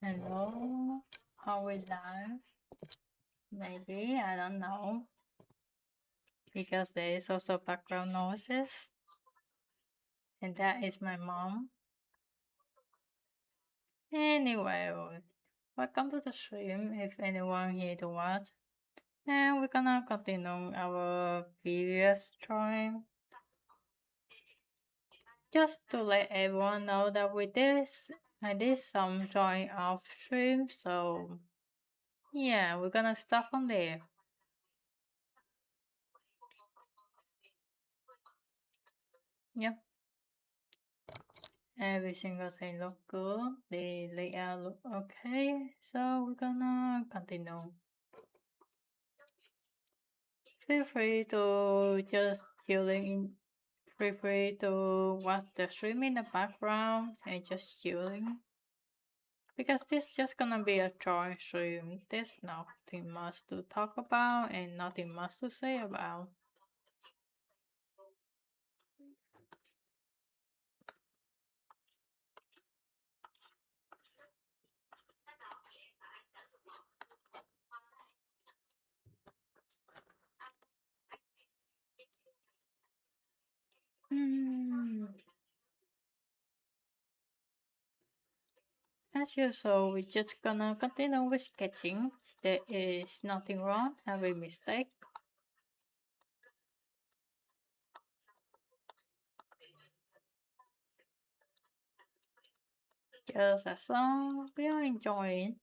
Hello, how we live? Maybe, I don't know. Because there is also background noises. And that is my mom. Anyway, welcome to the stream if anyone here to watch. And we're gonna continue our previous stream. Just to let everyone know that with this, I did some join off stream, so yeah, we're gonna start from there. Yep. Every single thing look good. The layout look okay. So we're gonna continue. Feel free to just chilling in. Feel free to watch the stream in the background and just chilling. Because this just gonna be a drawing stream. There's nothing much to talk about and nothing much to say about. Hmm. As usual, we're just gonna continue with sketching. There is nothing wrong, every mistake. Just as long we are enjoying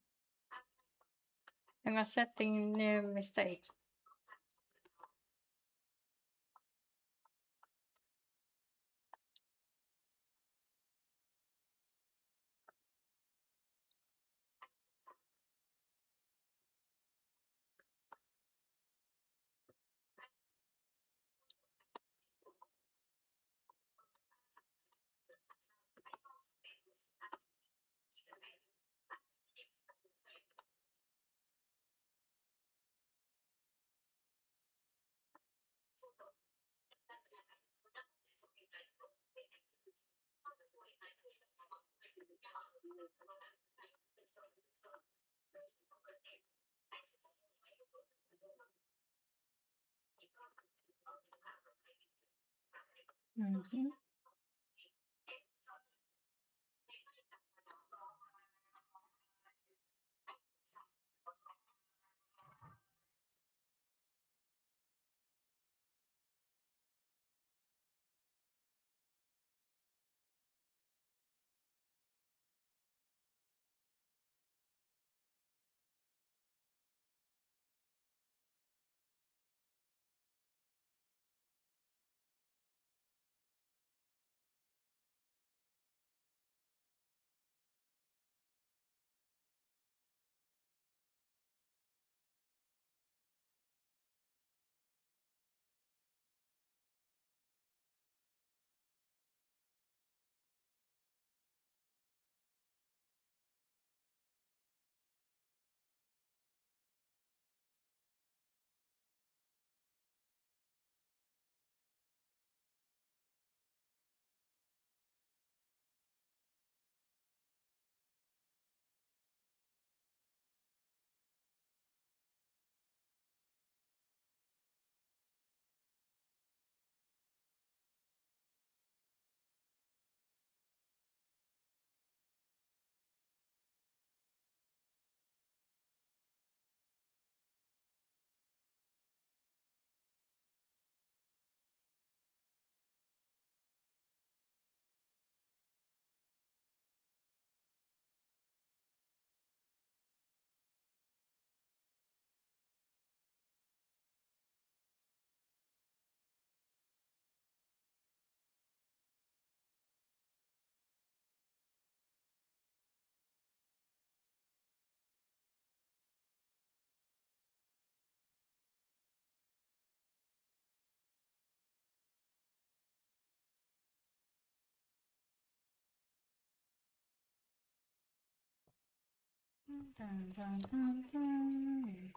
and accepting new mistakes. Mm-hmm. Dun, dun, dun, dun.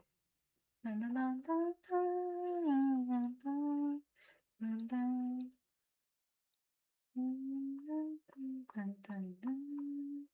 Dun, dun, dun, dun, dun, dun, dun, dun, dun. Dun, dun, dun, dun, dun.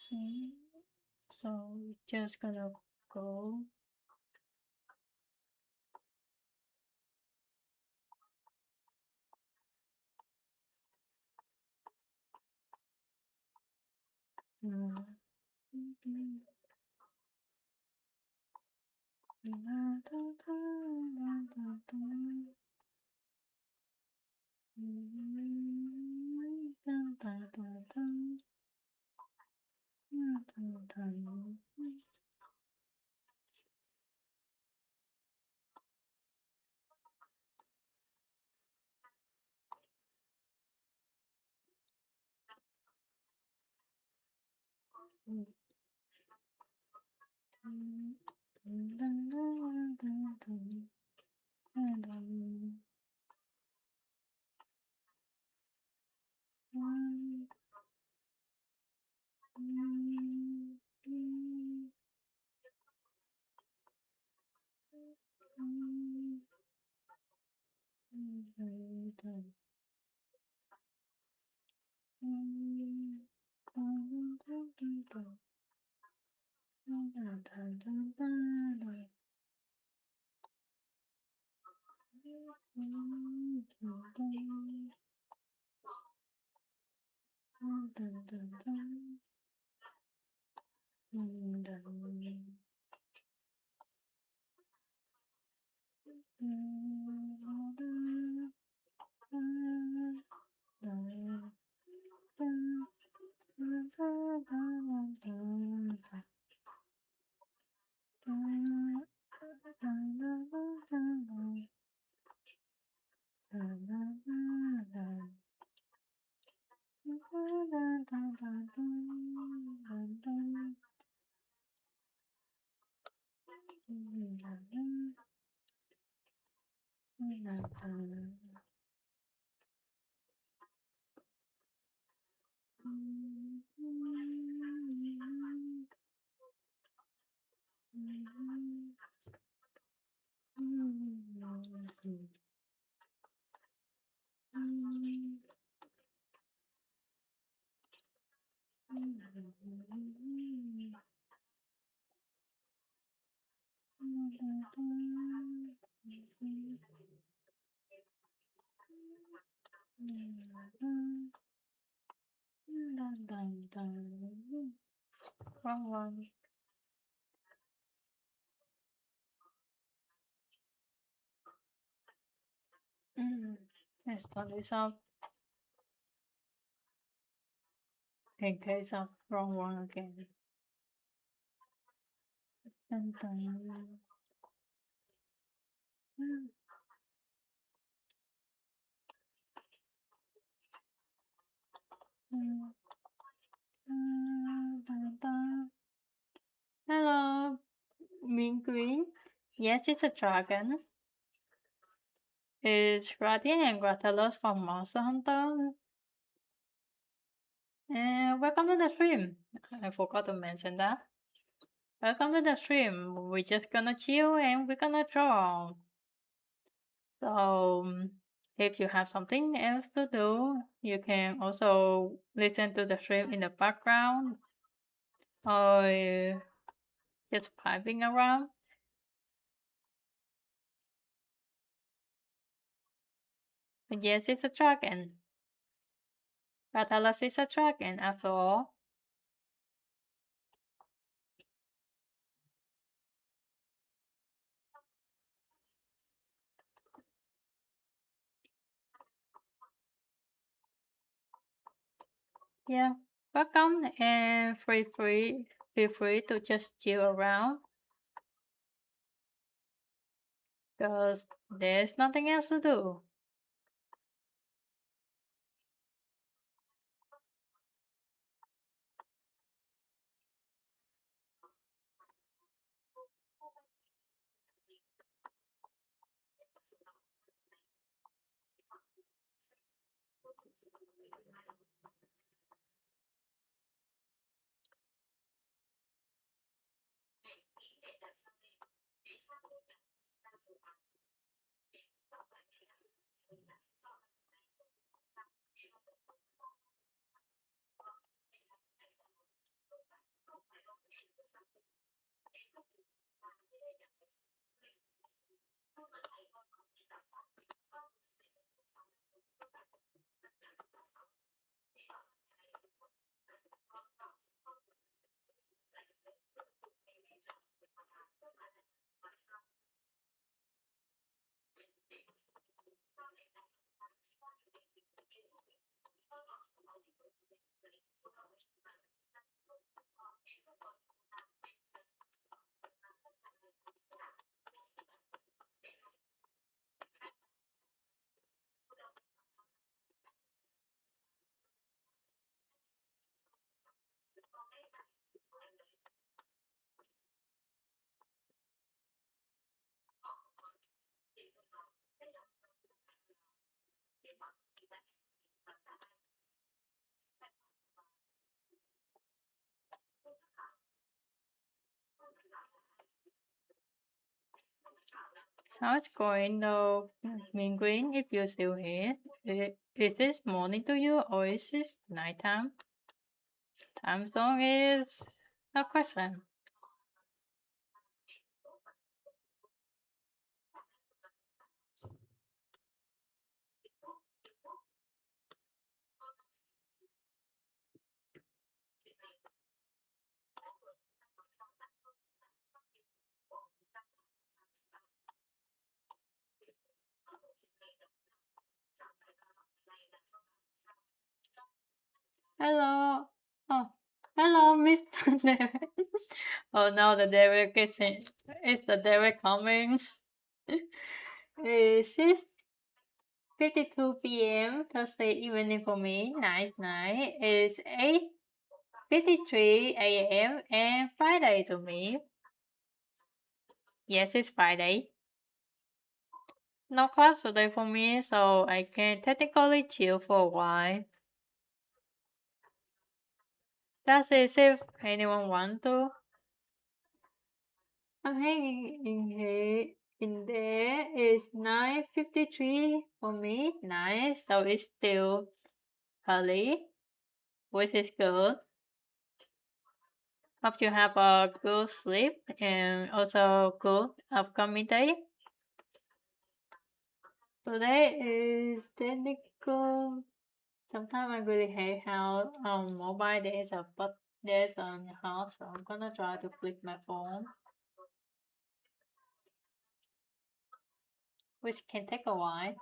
See? So just gonna go. Wrong one. Let's start this up in case of wrong one again. Dun, dun. Dun, dun. Hello, mean green. Yes, it's a dragon. It's Radiant and Gratelos from Monster Hunter. And welcome to the stream. I forgot to mention that. Welcome to the stream. We're just gonna chill and we're gonna draw. So, if you have something else to do, you can also listen to the stream in the background or just vibing around. But yes, it's a dragon. Gratelos is a dragon after all. Yeah, welcome and feel free to just chill around because there's nothing else to do. How's it going though, Mean Green, if you're still here? Is this morning to you or is this nighttime? Time zone is a question. Hello. Oh, hello, Mr. Derek. Oh no, the Derek is the Derek coming? It's 6:52 p.m. Thursday evening for me. Nice night. It's 8:53 a.m. and Friday to me. Yes, it's Friday. No class today for me, so I can technically chill for a while. That's it if anyone want to. I'm hanging in here. In there is 9:53 for me. Nice. So it's still early, which is good. Hope you have a good sleep and also good upcoming day. Today is technical. Sometimes I really hate how mobile days are, but there's on the house, so I'm gonna try to flip my phone, which can take a while.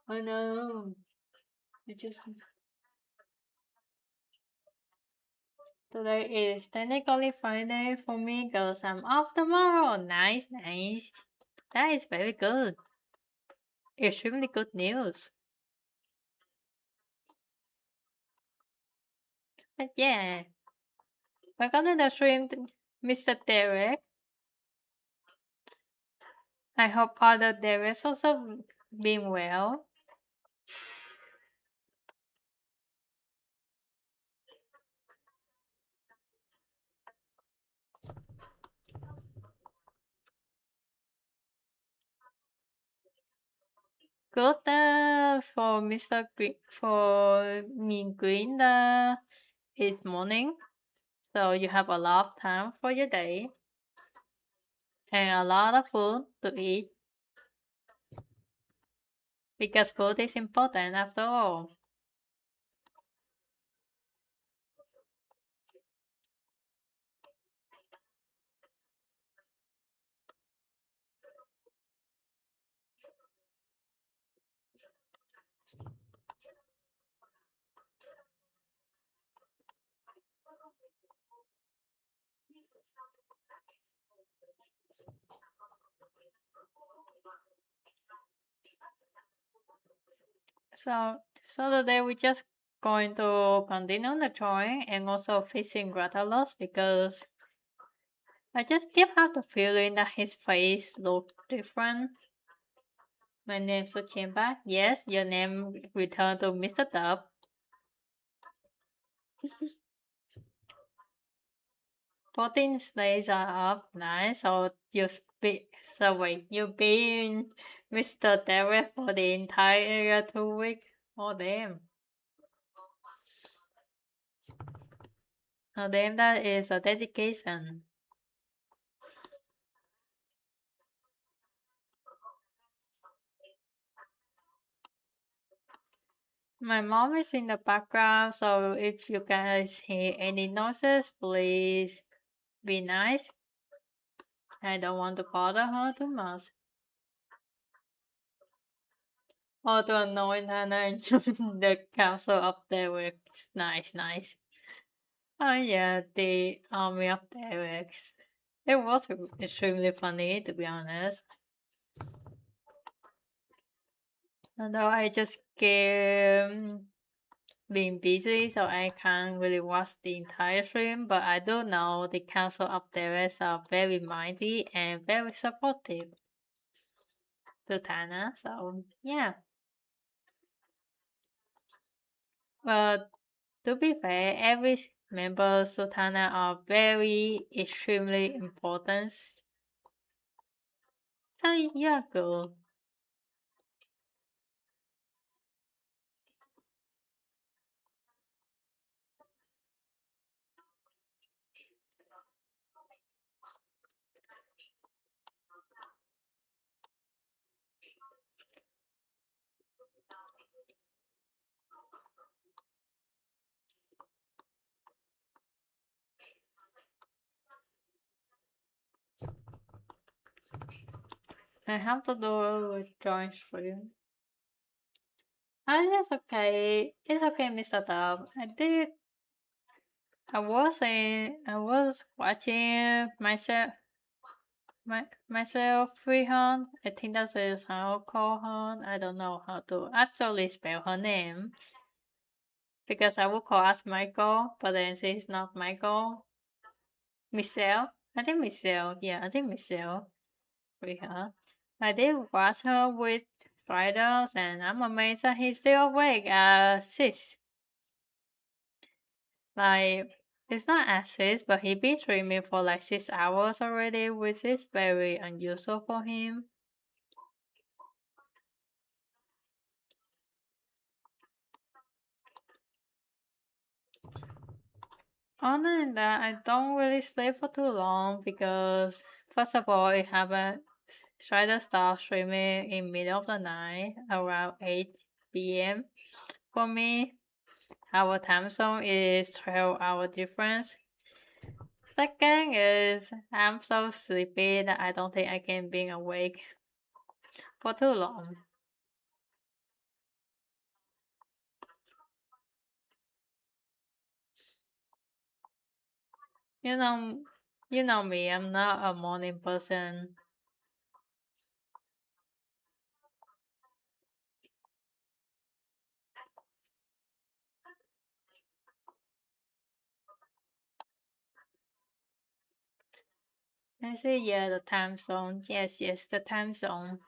Oh no, it just today is technically Friday for me because I'm off tomorrow. Nice, nice. That is very good. Extremely good news. But yeah, welcome to the stream, Mr. Derek. I hope other Derek's also being well. Good for Mr. Green, for me Green it's morning, so you have a lot of time for your day and a lot of food to eat because food is important after all. So today we just going to continue the drawing and also fixing Gratalos because I just keep have the feeling that his face look different. My name's Suchimba. Yes, your name returned to Mr. Dub. 14 days are up. Nice. So you been Mr. Derek for the entire 2 weeks. Oh damn. Oh damn, that is a dedication. My mom is in the background, so if you guys hear any noises, please be nice. I don't want to bother her too much. Or to annoy Hannah and join the council up there with nice, nice. Oh yeah, the army of Derek's. It was extremely funny to be honest. Although I just being busy, so I can't really watch the entire stream. But I do know the council of Dereks are very mighty and very supportive to Tana. So yeah, but to be fair, every member of Sultana are very extremely important. So you're good. I have to do it with joint stream. Oh, it's okay. It's okay, Mr. Dub. I was watching myself Freehorn. I think that is how call her. I don't know how to actually spell her name because I would call us Michael, but then she's not Michael. Michelle. I think Michelle. Yeah, I think Michelle Freehorn. I did watch her with spiders, and I'm amazed that he's still awake at 6. Like, it's not at 6, but he been streaming for like 6 hours already, which is very unusual for him. Other than that, I don't really sleep for too long because, first of all, it happened. Try to start streaming in middle of the night around 8 p.m. For me, our time zone is 12-hour difference. Second is I'm so sleepy that I don't think I can be awake for too long. You know, you know me. I'm not a morning person. I say yeah, the time zone. Yes, the time zone.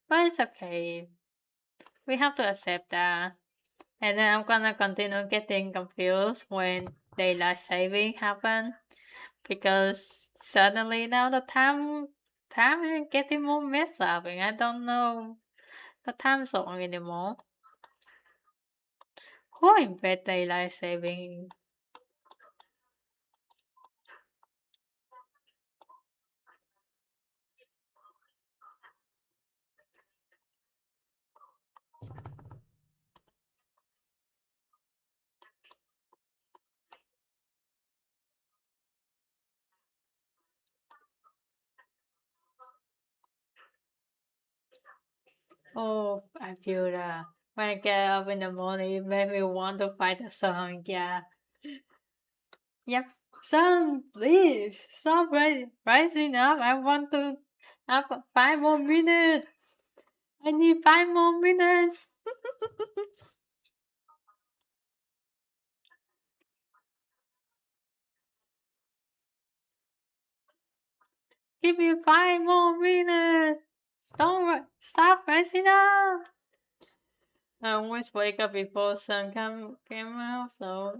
But it's okay. We have to accept that. And then I'm gonna continue getting confused when daylight saving happen because suddenly now the time is getting more messed up and I don't know the time zone anymore. Who invented daylight saving? Oh, I feel that. When I get up in the morning, it makes me want to fight the sun. Yeah. Yep. Sun, please stop rising up. I want to have 5 more minutes. I need 5 more minutes. Give me 5 more minutes. Stop rising up. I always wake up before sun came out, so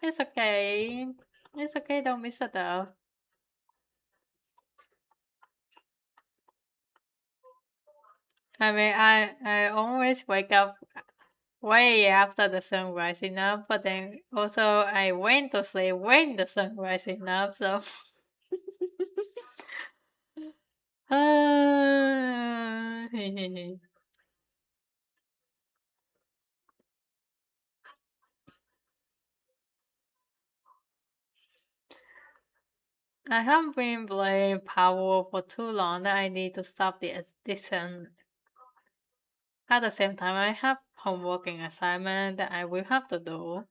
it's okay. It's okay, don't miss it though. I mean, I always wake up way after the sun rising up, but then also I went to sleep when the sun rising up, so I have been playing Power for too long that I need to stop the addiction. At the same time, I have homework and assignment that I will have to do.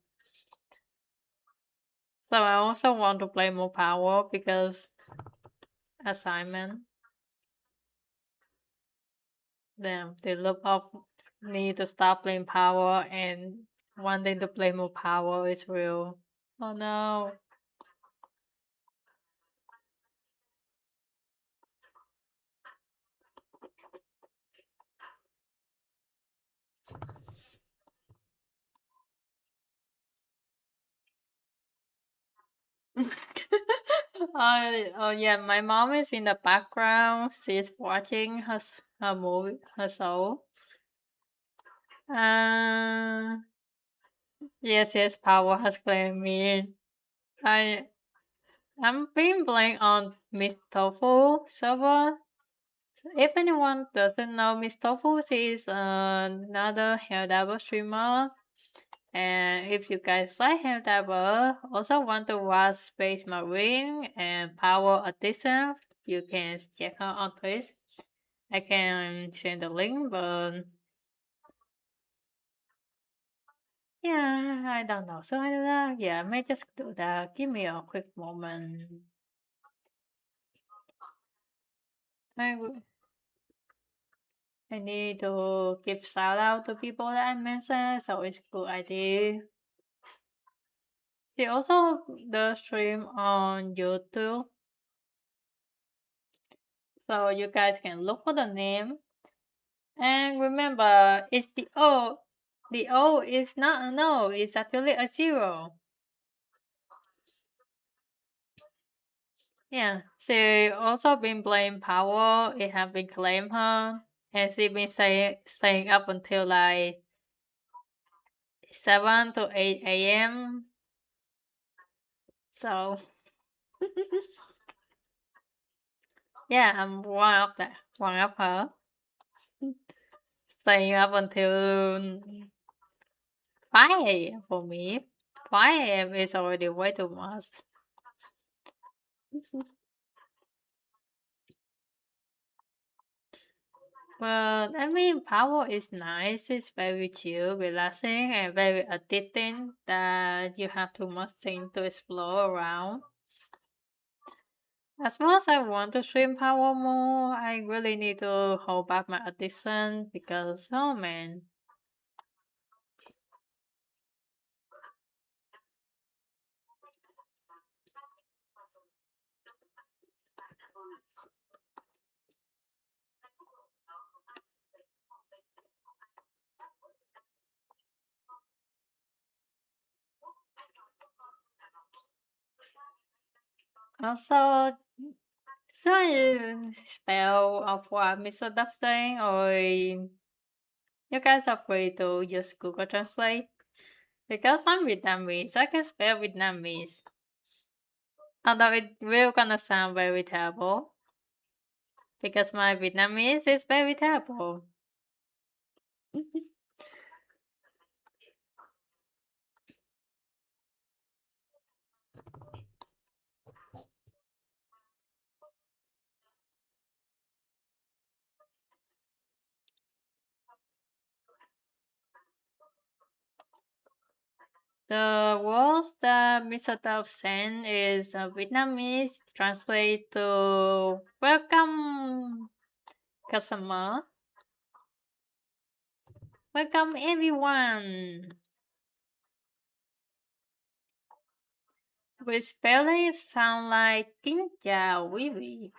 So I also want to play more Power because assignment. The look of need to stop playing Power and wanting to play more Power is real. Oh no. Oh yeah, my mom is in the background. She's watching her movie, her show. Uh, yes, yes, Power has claimed me. I I'm being playing on Miss Tofu server. If anyone doesn't know Miss Tofu, she is another Helldiver streamer. And if you guys like Helldiver, also want to watch Space Marine and Power Edition, you can check her on Twitch. I can send the link, but yeah, I don't know. So yeah, I may just do that. Give me a quick moment. I will. I need to give shout out to people that I mentioned, so it's a good idea. They also does stream on YouTube, so you guys can look for the name. And remember, it's the O. The O is not a no, it's actually a zero. Yeah, she also been playing Power. It have been claimed her, and she been staying up until like 7 to 8 a.m. So yeah, I'm one of her. Staying up until 5 a.m. for me. 5 a.m. is already way too much. But I mean, Power is nice. It's very chill, relaxing, and very addicting that you have too much thing to explore around. As much as I want to stream Power more, I really need to hold back my addiction because, oh man. Also, so you spell of what Mr. Duff saying, or you guys are free to use Google Translate? Because I'm Vietnamese, I can spell Vietnamese. Although it will gonna sound very terrible. Because my Vietnamese is very terrible. The words that Mr. Duff sent is Vietnamese translate to welcome customer. Welcome everyone. With spelling sound like Kính chào quý vị.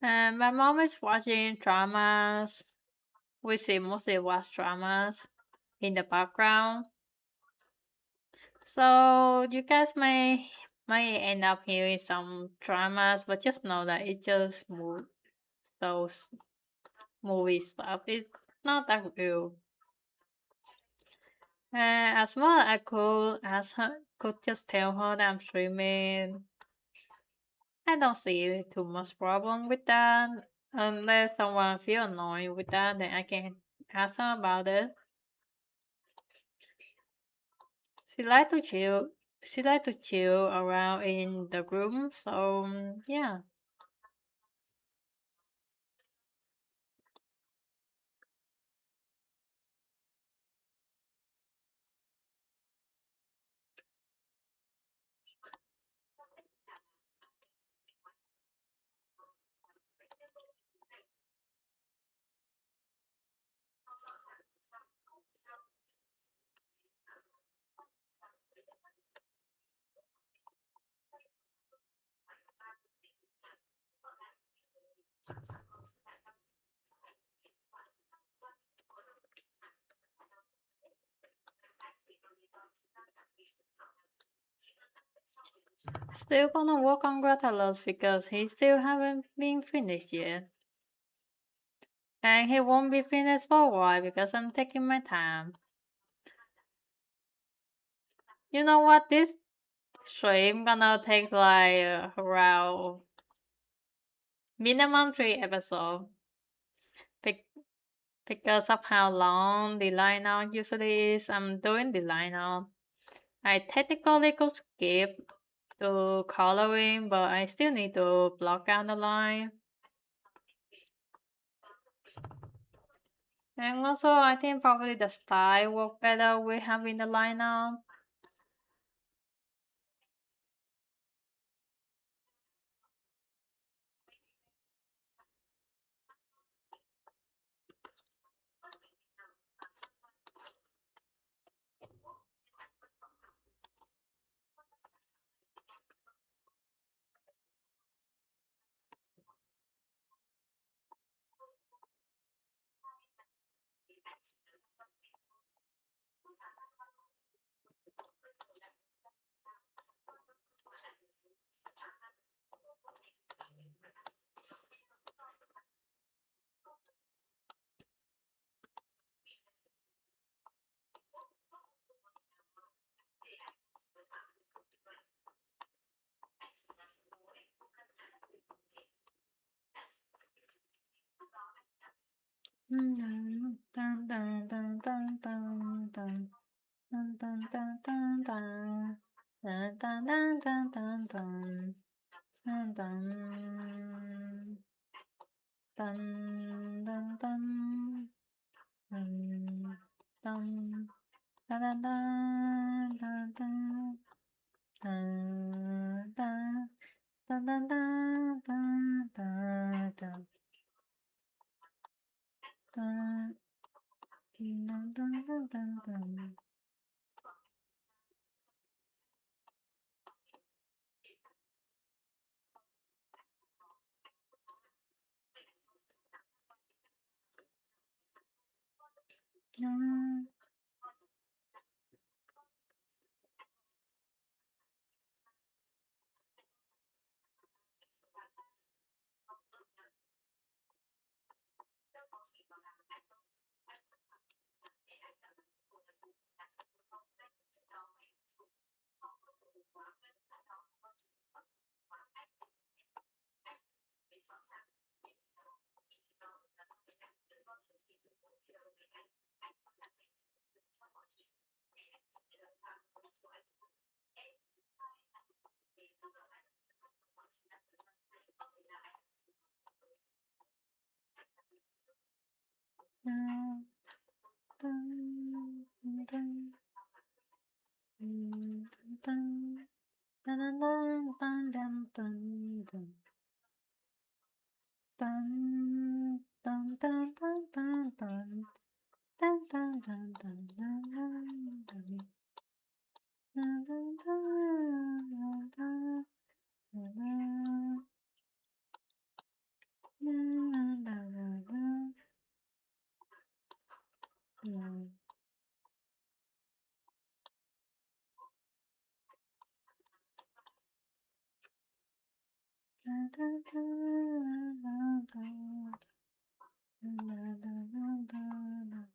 And my mom is watching dramas. We see mostly watch dramas in the background. So you guys may end up hearing some dramas, but just know that it's just those movie stuff. It's not that real. As well, I could just tell her that I'm streaming. I don't see too much problem with that. Unless someone feel annoyed with that, then I can ask her about it. She like to chill. She like to chill around in the room. So yeah. Still gonna work on Gratalos because he still haven't been finished yet. And he won't be finished for a while because I'm taking my time. You know what? This stream gonna take like around minimum 3 episodes because of how long the line out usually is. I'm doing the line out. I technically could skip the coloring, but I still need to block out the line. And also, I think probably the style work better with having the line out. Dun, dun, dun, dun, dun, dun, dun. Dun, dun, dun, dun, dun. Dun, dun, dun, dun, dun, dun. Dun, dun. Dun, dun, dun. Dun, dun. Dun, dun, dun, dun, dun. Dun, dun. Dun, dun, dun, dun, dun, dun. Dun, dun, dun, dun, dun, dun. Dun. Dun, dun, dun, dun. Dun, dun, dun, dun, dun, dun, dun, dun. Dun, dun, dun, dun, dun, dun. Dun, dun, dun, dun, dun, dun, dun. Dun, dun, dun, dun, dun, dun. Dun, dun, dun, dun, dun. Dun, dun, dun, dun, dun, dun, dun, dun, dun, dun.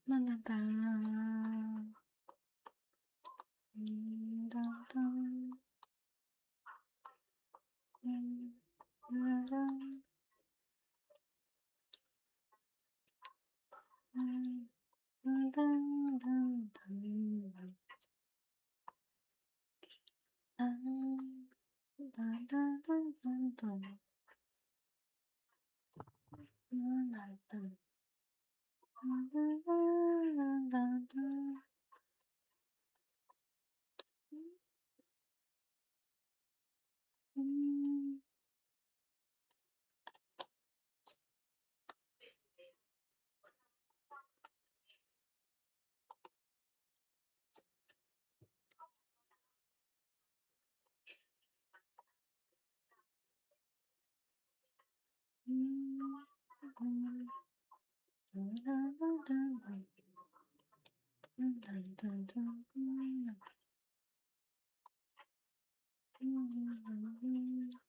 Dun, dun, dun. Dun, dun. Dun, dun, dun. Dun, dun, dun, dun. Dun, dun, dun, dun, dun, dun. Dun, dun, dun. Dun,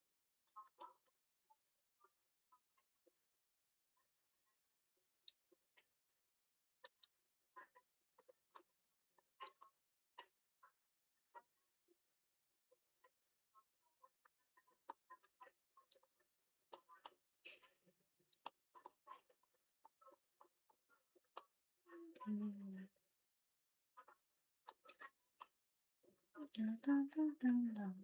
dun, dun, dun, dun.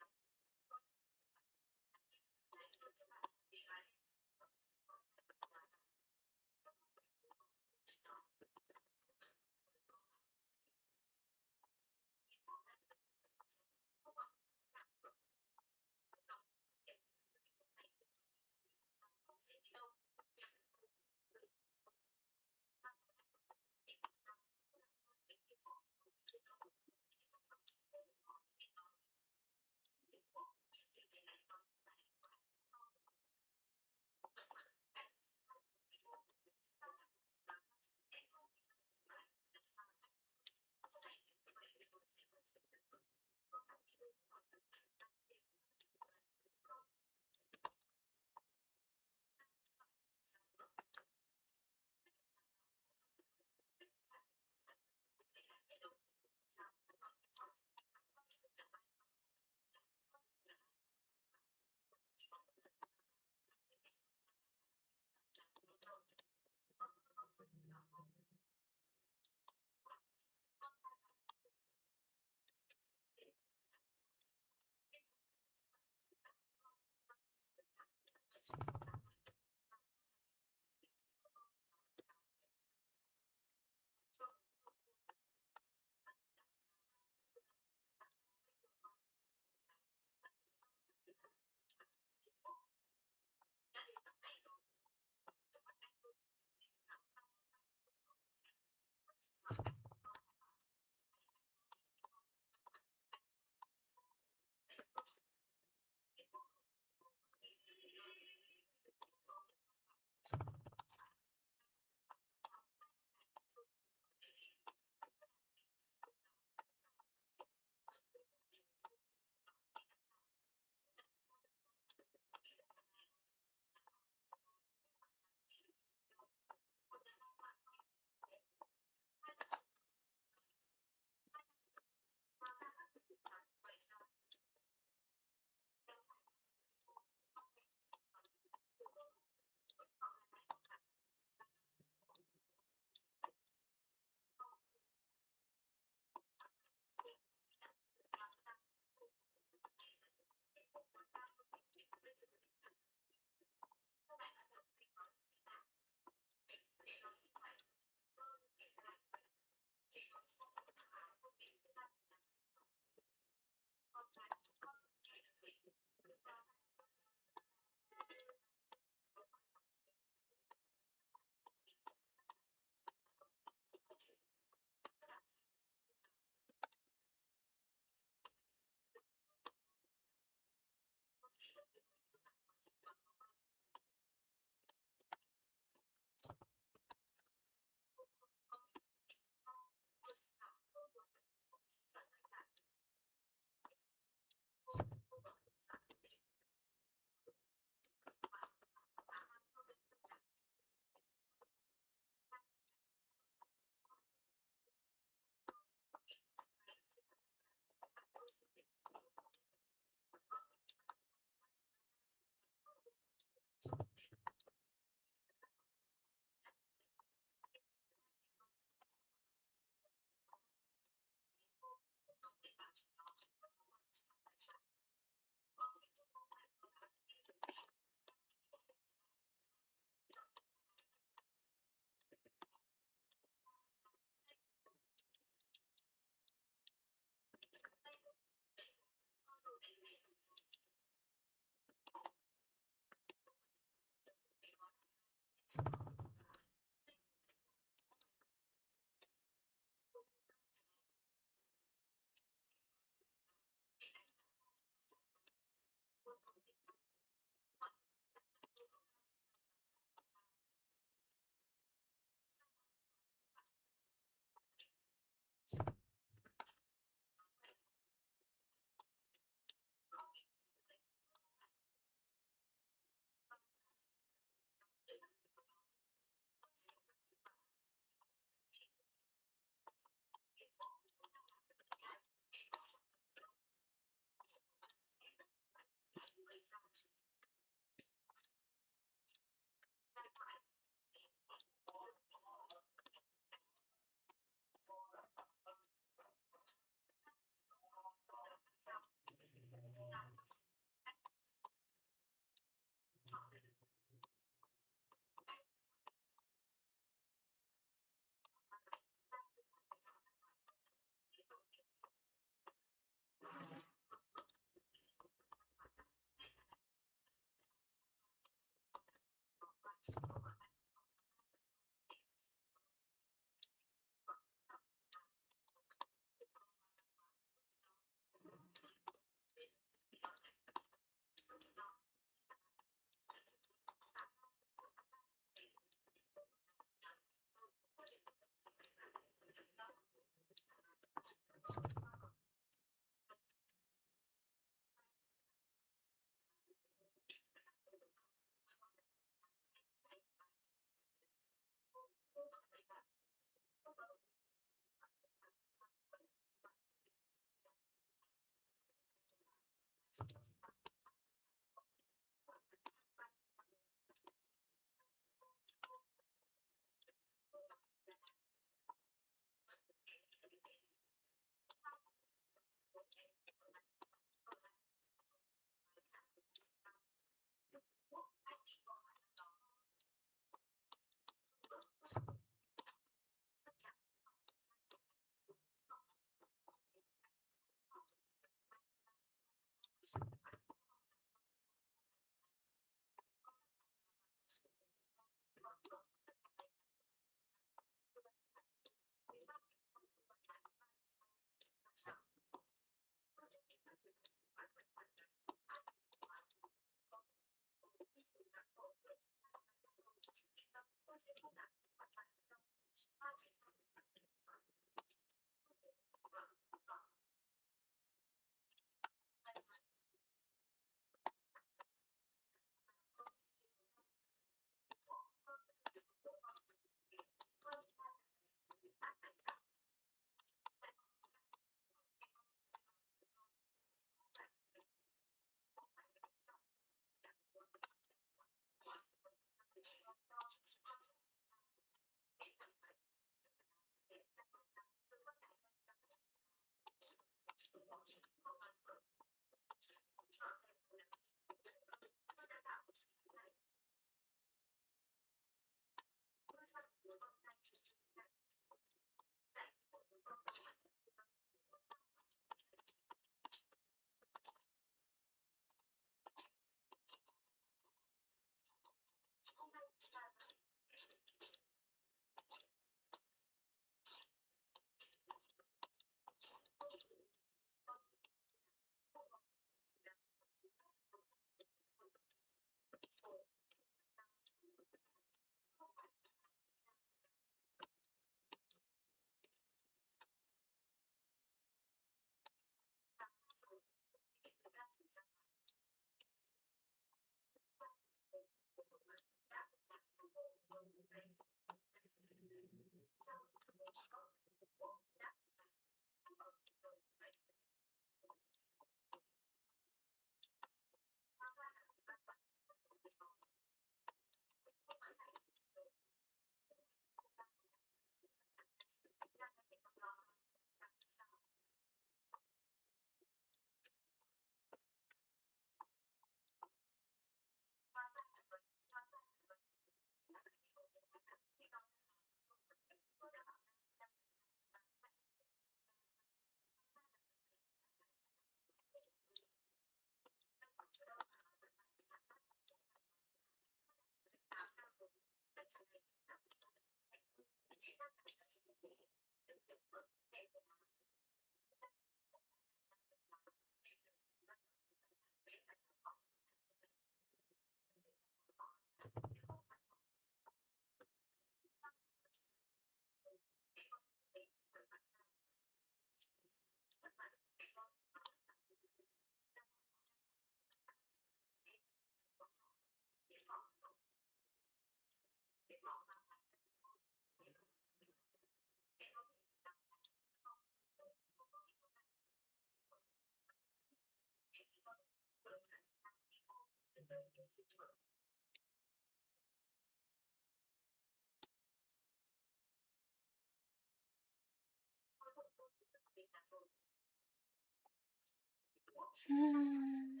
Hmm.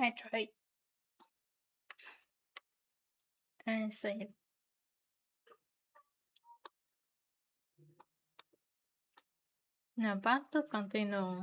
I try and say now back to continue.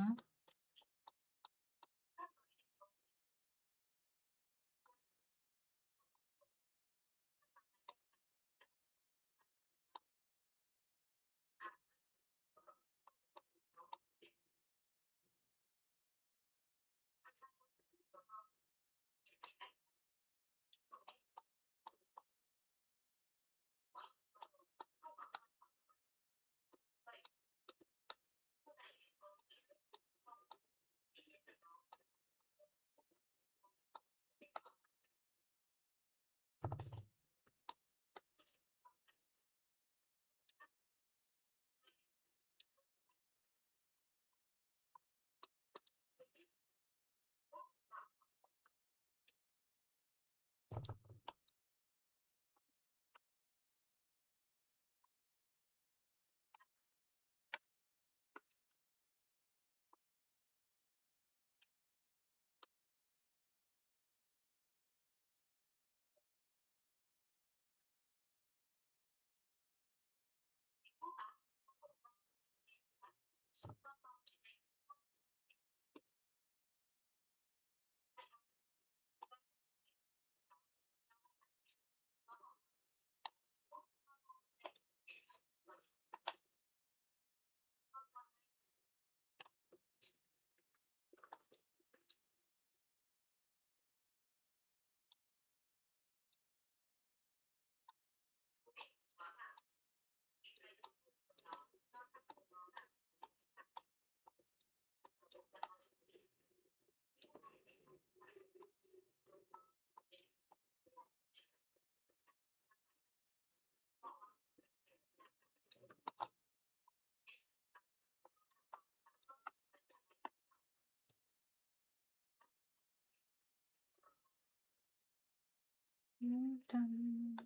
Dun.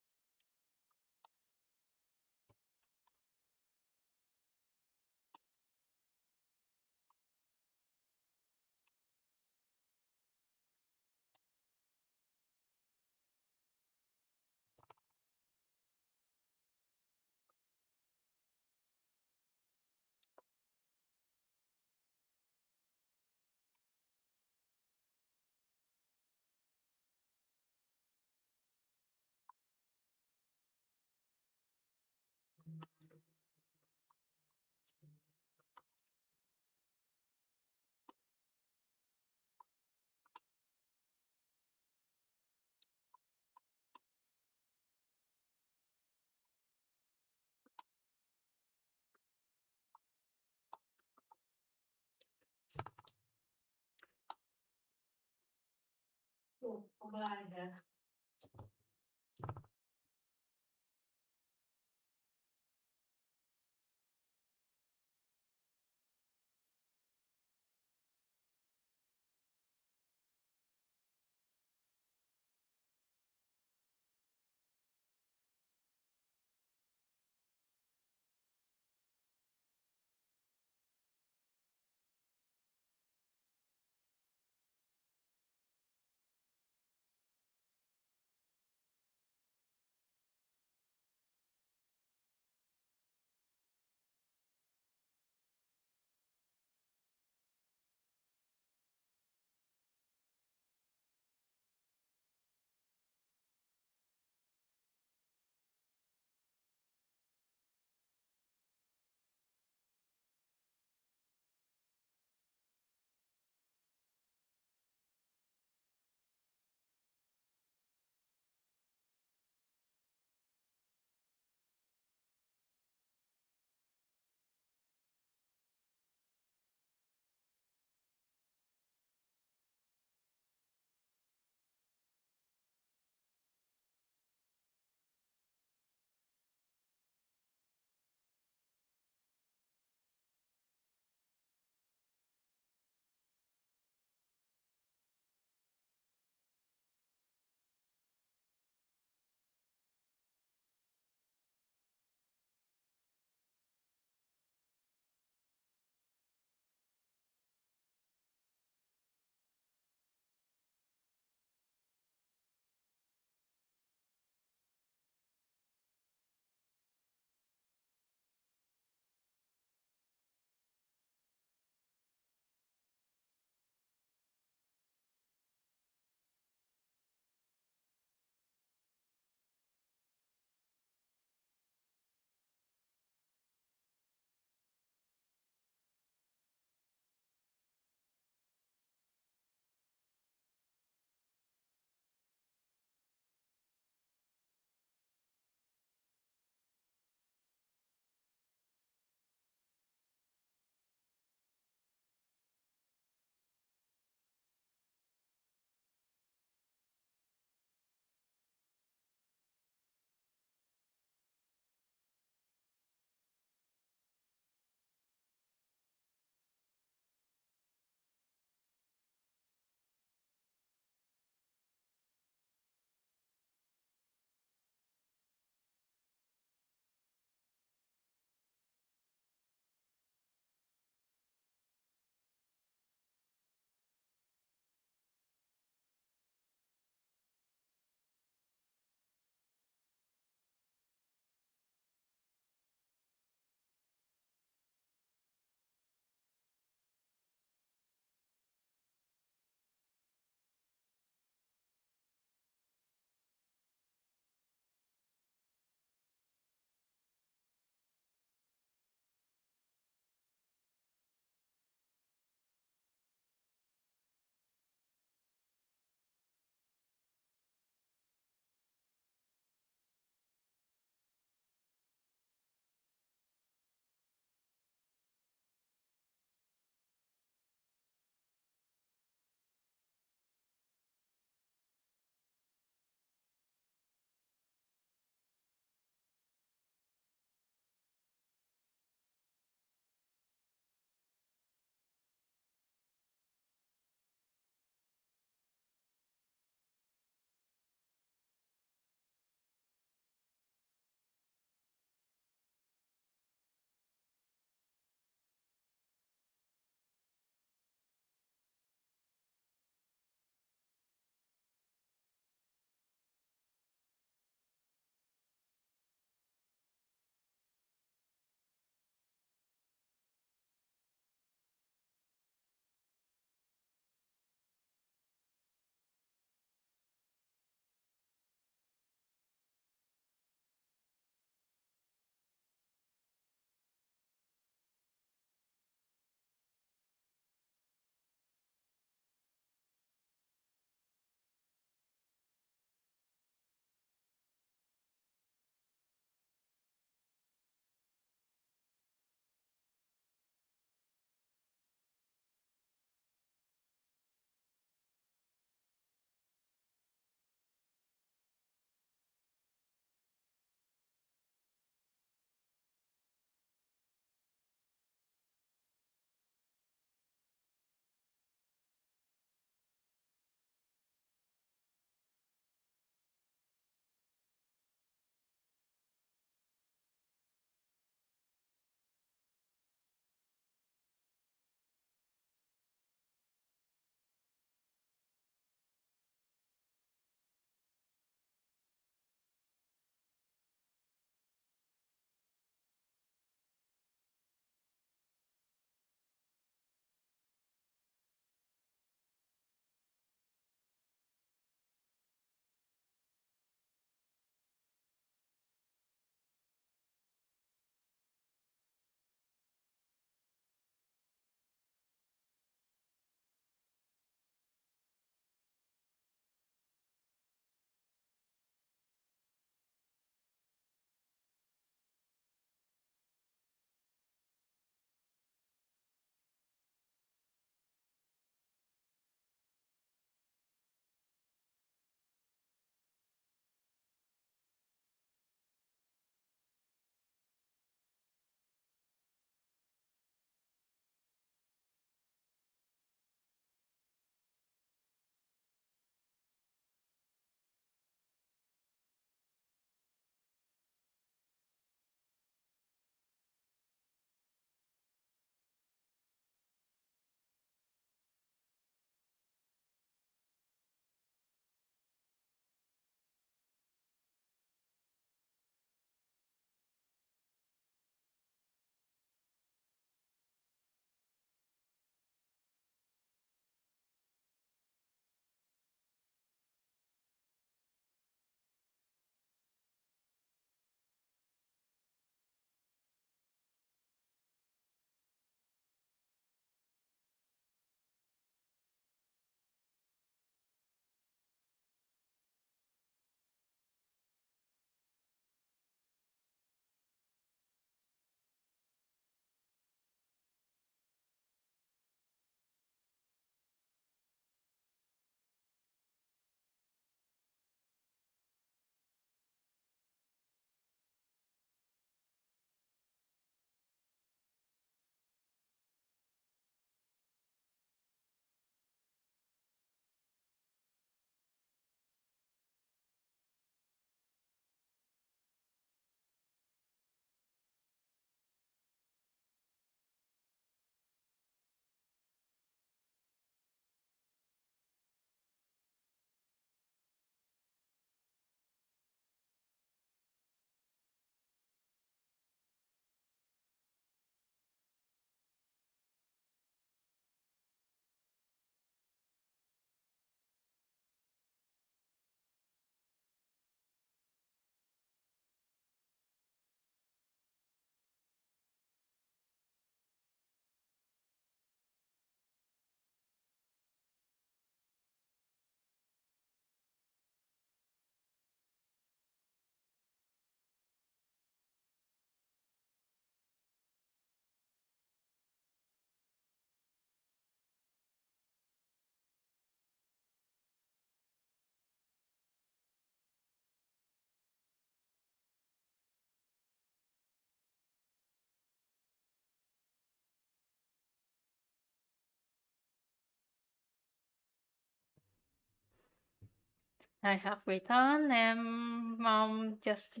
I have returned and mom just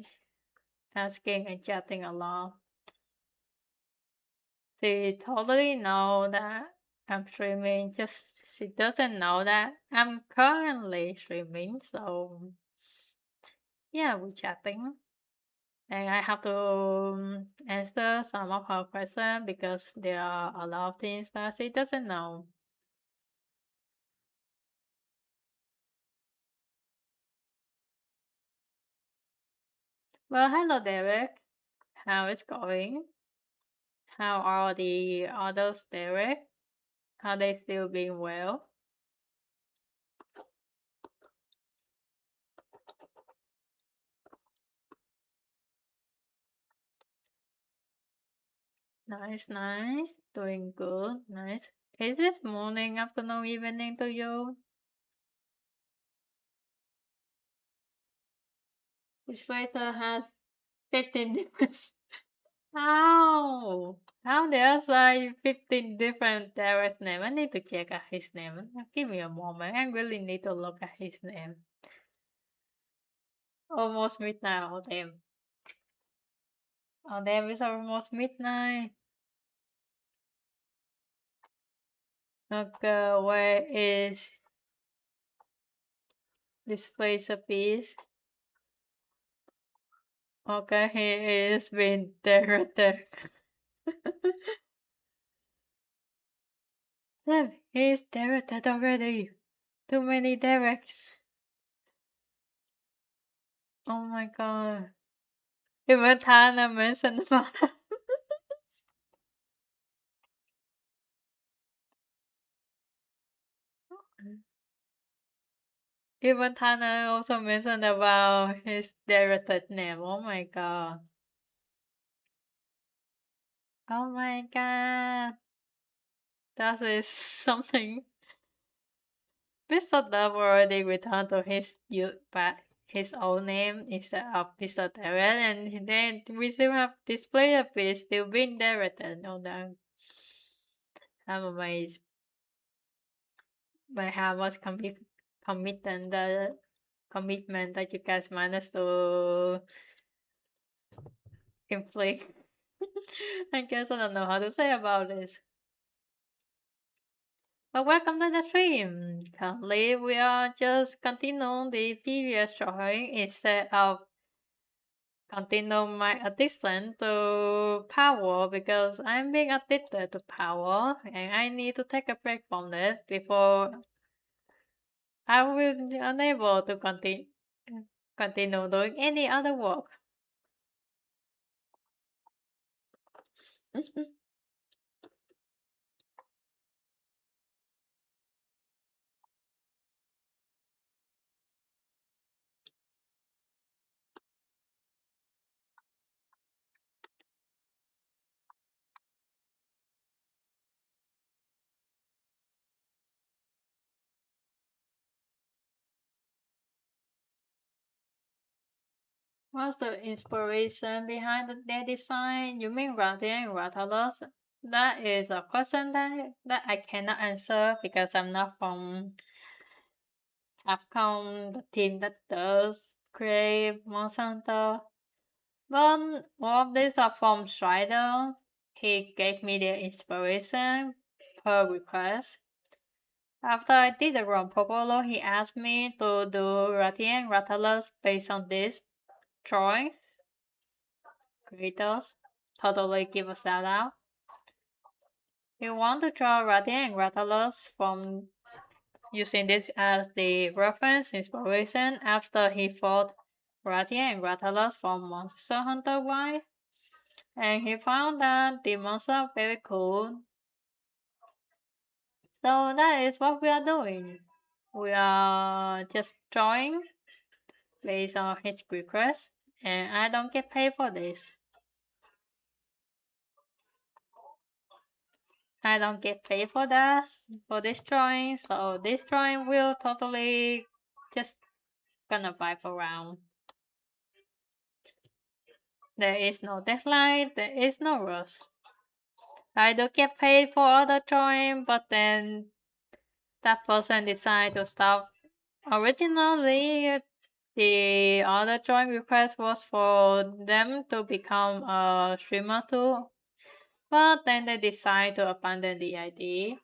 asking and chatting along. She totally know that I'm streaming, just she doesn't know that I'm currently streaming, so yeah, we're chatting. And I have to answer some of her questions because there are a lot of things that she doesn't know. Well, hello Derek. How is going? How are the others, Derek? Are they still being well? Nice, nice. Doing good. Nice. Is it morning, afternoon, evening to you? This writer has 15 different. How? How there's like 15 different Derek's name? I need to check out his name. Give me a moment. I really need to look at his name. Almost midnight. Oh, damn. Oh, damn, it's almost midnight. Okay, where is this place of peace? Okay, he is being directed. Look, he's directed already. Too many directs. Oh my god. Even Tana mentioned about that. Even Tana also mentioned about his directed name. Oh my god. Oh my god. That is something. Mr. Dove already returned to his old name instead of Mr. Darrell, and then we still have display of it still being directed. Oh no. I'm amazed by how much commitment commitment that you guys managed to inflict. I guess I don't know how to say about this. But welcome to the stream. Currently, we are just continuing the previous drawing instead of continue my addiction to power because I'm being addicted to power and I need to take a break from it before I will be unable to continue doing any other work. What's the inspiration behind their design? You mean Radiant Rathalos? That is a question that I cannot answer because I'm not from Capcom, the team that does create Monster Hunter. But all of these are from Strider. He gave me the inspiration per request. After I did the run proposal, he asked me to do Radiant Rathalos based on these drawings. Creators, totally give a shout out. We want to draw Radiant Rathalos from using this as the reference inspiration after he fought Radiant Rathalos from Monster Hunter Y. And he found that the monsters are very cool. So that is what we are doing. We are just drawing based on his request, and I don't get paid for this. I don't get paid for that, for this drawing, so this drawing will totally just gonna vibe around. There is no deadline, there is no rush. I do get paid for other drawing, but then that person decide to stop Originally, the other joint request was for them to become a streamer too, but then they decided to abandon the idea.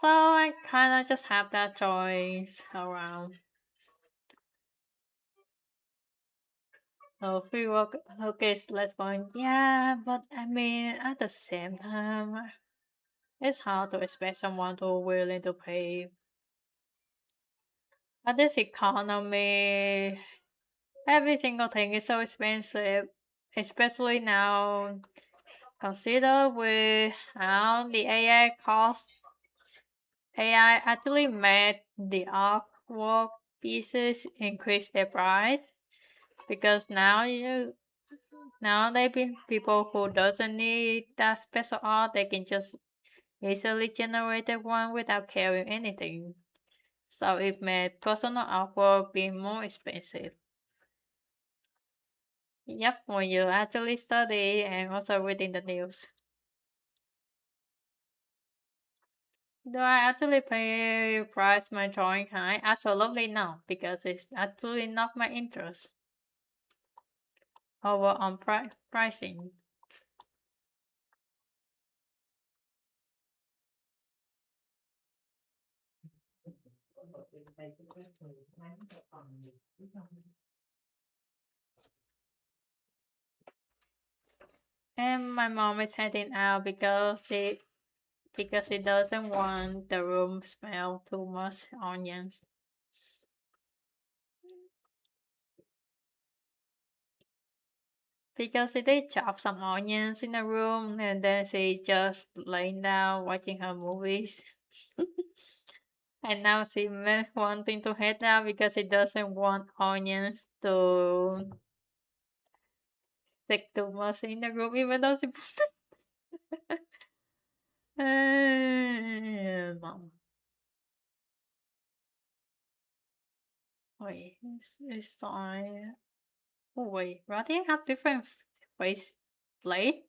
So I kinda just have that choice around. Oh, free work. Okay, so let's go. Yeah, but I mean, at the same time, it's hard to expect someone to willing to pay. At this economy, every single thing is so expensive, especially now. Consider with how the AI actually made the artwork pieces increase their price because now they be people who doesn't need that special art, they can just easily generate one without carrying anything. So it made personal artwork be more expensive. Yep, when you actually study and also reading the news. Do I actually pay price my drawing high? Absolutely no, because it's actually not my interest. Over on pricing. And my mom is heading out because she doesn't want the room smell too much onions. Because she did chop some onions in the room and then she just laying down watching her movies. And now she wanting to head out because she doesn't want onions to stick too much in the room even though she put mom. Wait, it's fine. Oh wait, Roddy have different face play?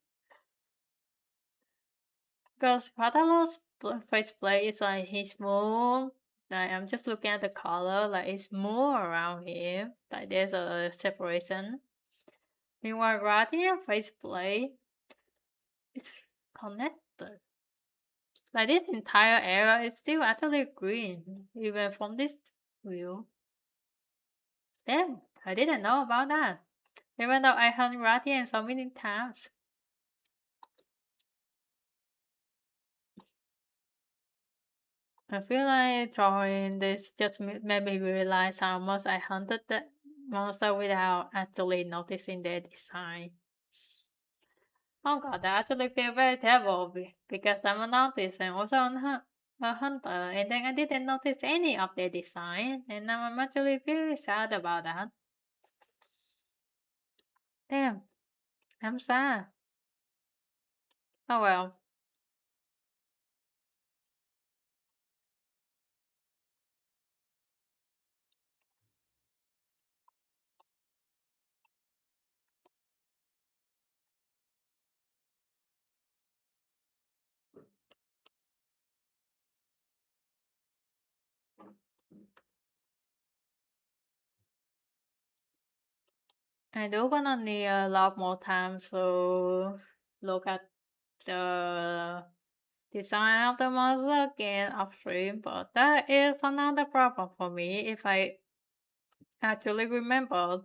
Because Radalo's face play is like he's more like I'm just looking at the color, like it's more around here. Like there's a separation. Meanwhile Roddy face play is connected. Like this entire area is still actually green, even from this view. Damn, I didn't know about that. Even though I heard Radiant so many times. I feel like drawing this just made me realize how much I hunted the monster without actually noticing their design. Oh god, I actually feel very terrible because I'm an artist and also a hunter, and then I didn't notice any of their design, and now I'm actually very sad about that. Damn, I'm sad. Oh well. I do gonna need a lot more time to look at the design of the monster again upstream, but that is another problem for me if I actually remember.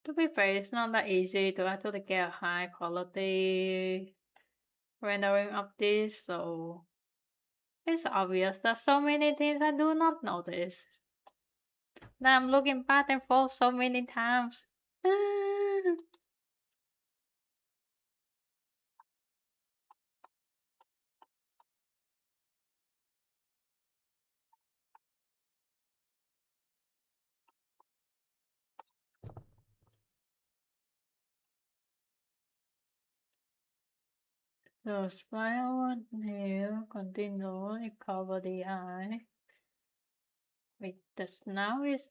To be fair, it's not that easy to actually get a high quality rendering of this, so it's obvious that so many things I do not notice. That I'm looking back and forth so many times. The smile here continue, it cover the eye. Wait, the snout is.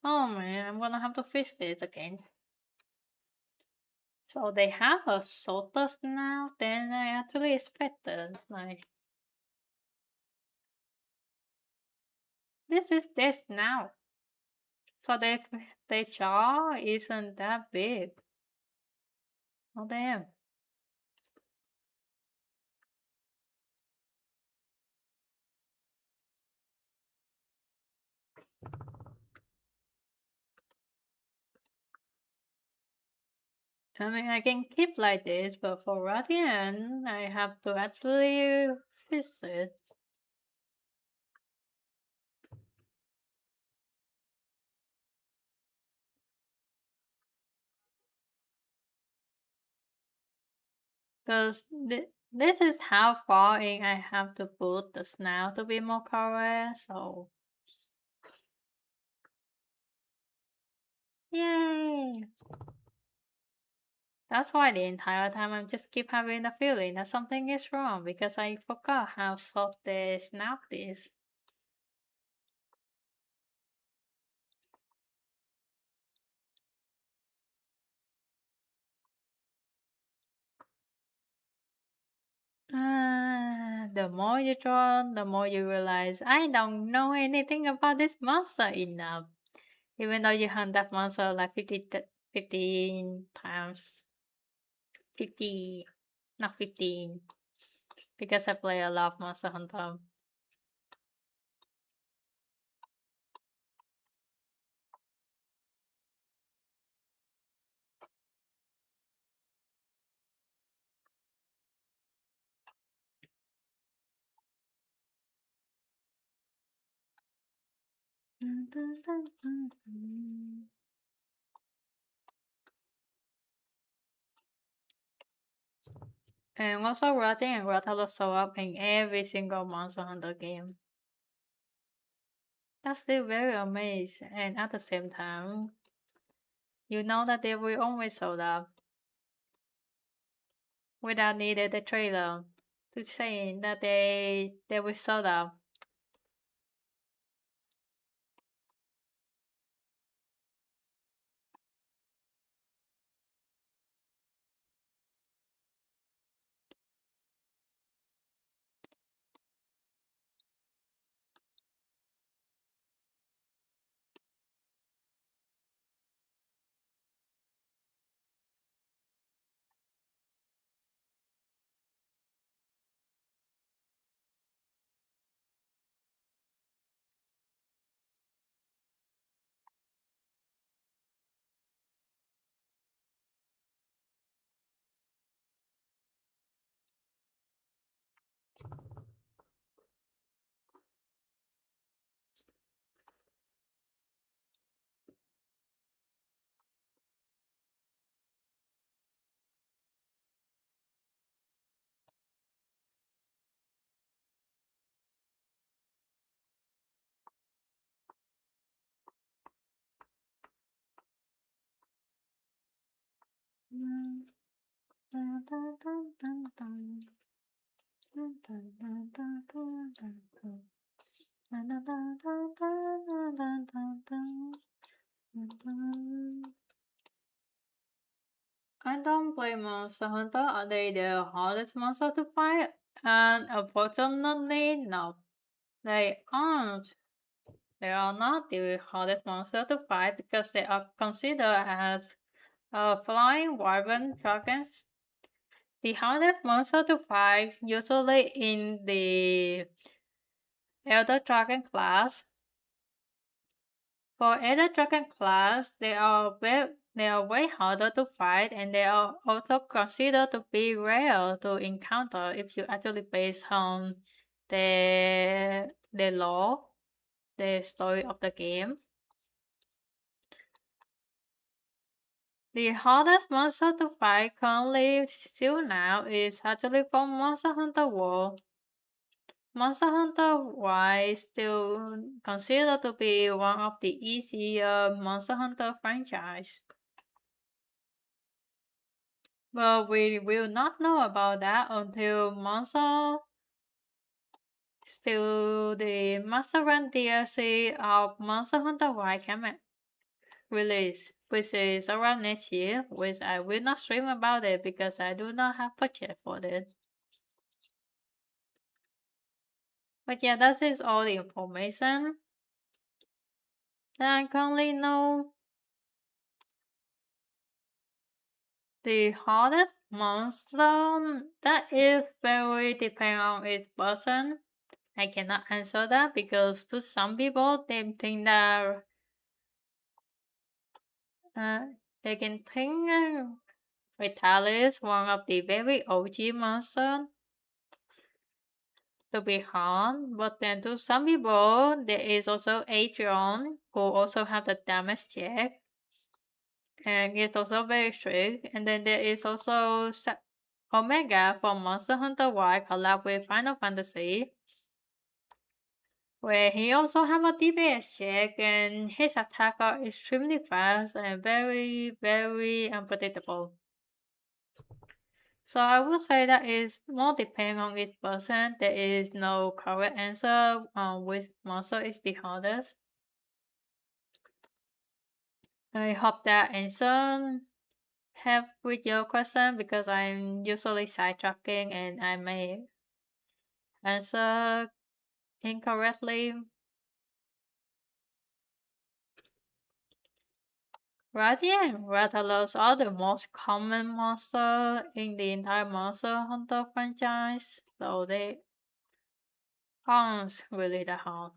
Oh man, I'm gonna have to fix this again. So they have a shorter snout than I actually expected. Like, this is their snout. So their jaw isn't that big. Oh damn. I mean, I can keep like this, but for Radiant, I have to actually fix it. Because this is how far in I have to put the snout to be more correct, so. Yay! That's why the entire time I just keep having the feeling that something is wrong because I forgot how soft the snout is. The more you draw, the more you realize I don't know anything about this monster enough. Even though you hunt that monster like 15 times. 50, not 15. Because I play a lot of Monster Hunter. And also Rotting and Rathalos show up in every single Monster Hunter game. That's still very amazed, and at the same time, you know that they will always show up without needing the trailer to saying that they will show up. I don't play Monster Hunter. Are they the hardest monster to fight? And unfortunately, no. They aren't. They are not the hardest monster to fight because they are considered as flying wyvern dragons. The hardest monster to fight, usually in the Elder Dragon class. For Elder Dragon class, they are way harder to fight, and they are also considered to be rare to encounter if you actually base on the lore, the story of the game. The hardest monster to fight currently still now is actually from Monster Hunter World. Monster Hunter Y is still considered to be one of the easier Monster Hunter franchise. But we will not know about that until the Monster Run DLC of Monster Hunter Wilds can release, which is around next year, which I will not stream about it because I do not have budget for it. But yeah, that is all the information that I currently know. The hardest monster that is very depending on each person. I cannot answer that because to some people they think that uh, they can think Vitalis is one of the very OG monsters to be hard, but then to some people there is also Adrian who also have the damage check and is also very strict, and then there is also Omega from Monster Hunter Wilds collab with Final Fantasy, where he also have a DPS check and his attack are extremely fast and very, very unpredictable. So I would say that is more depending on each person. There is no correct answer on which monster is the hardest. I hope that answer help with your question because I'm usually sidetracking and I may answer incorrectly. Radiant and Rathalos are the most common monster in the entire Monster Hunter franchise, so they aren't really that hard.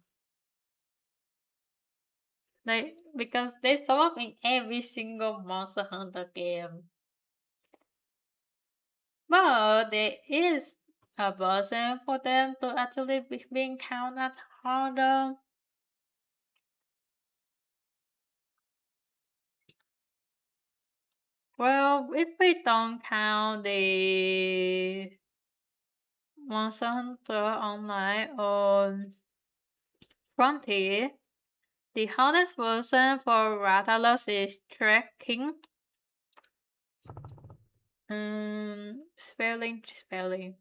Because they show up in every single Monster Hunter game. But there is a version for them to actually be being counted harder. Well, if we don't count the Monster Hunter Online on Frontier, the hardest version for Rathalos is Trekking. Spelling.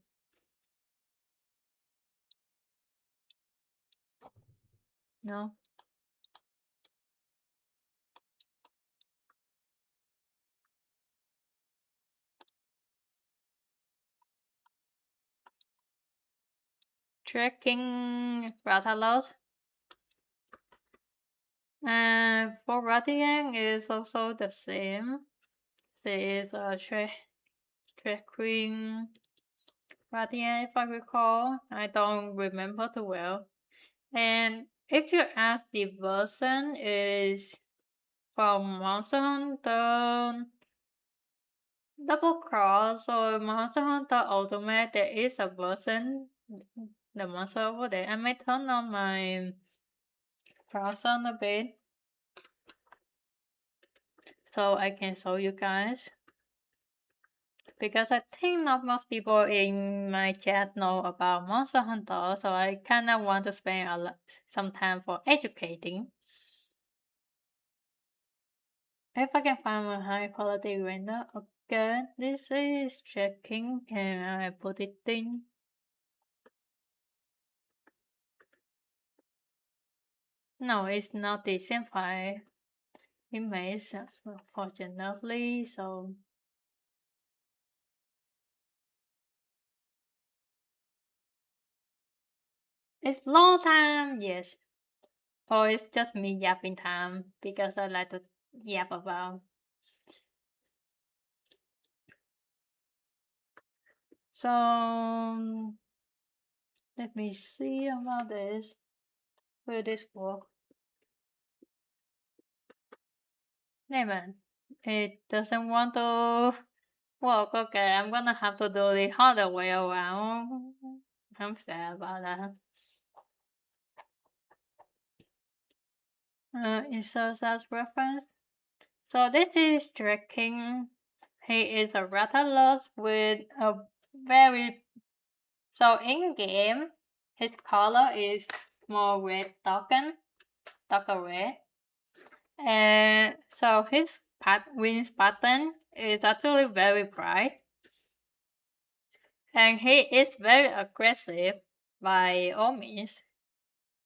No. Trekking Rathalos. And for Radiant is also the same. There is a Trekking Radiant if I recall. I don't remember too well. And if you ask the version is from Monster Hunter Double Cross or Monster Hunter Ultimate, there is a version, the monster over there. I may turn on my browser a bit so I can show you guys. Because I think not most people in my chat know about Monster Hunter, so I kinda want to spend some time for educating. If I can find a high quality render, okay, this is checking and I put it in. No, it's not the same file image, unfortunately, so it's low time, yes. Or it's just me yapping time because I like to yap about. So let me see about this. Will this work? Neiman, it doesn't want to work. Okay, I'm gonna have to do the harder way around. I'm sad about that. It serves as reference. So this is Drakking. He is a Rathalos with a very... So in game, his color is more red darker red. And so his wings pattern is actually very bright, and he is very aggressive by all means.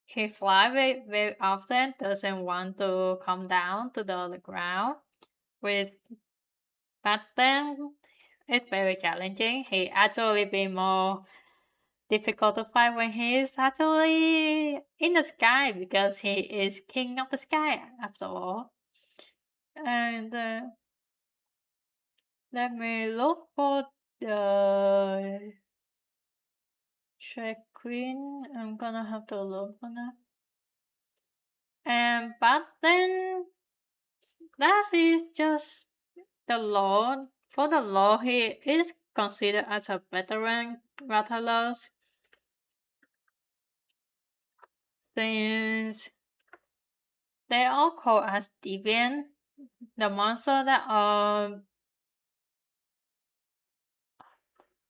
He flies very often, doesn't want to come down to the ground, which but then it's very challenging. He actually be more difficult to fight when he is actually in the sky because he is king of the sky after all. And let me look for the Shrek Queen. I'm gonna have to look for that. And but then that is just the law. For the law, he is considered as a veteran rattler since they are called as deviant, the monster that are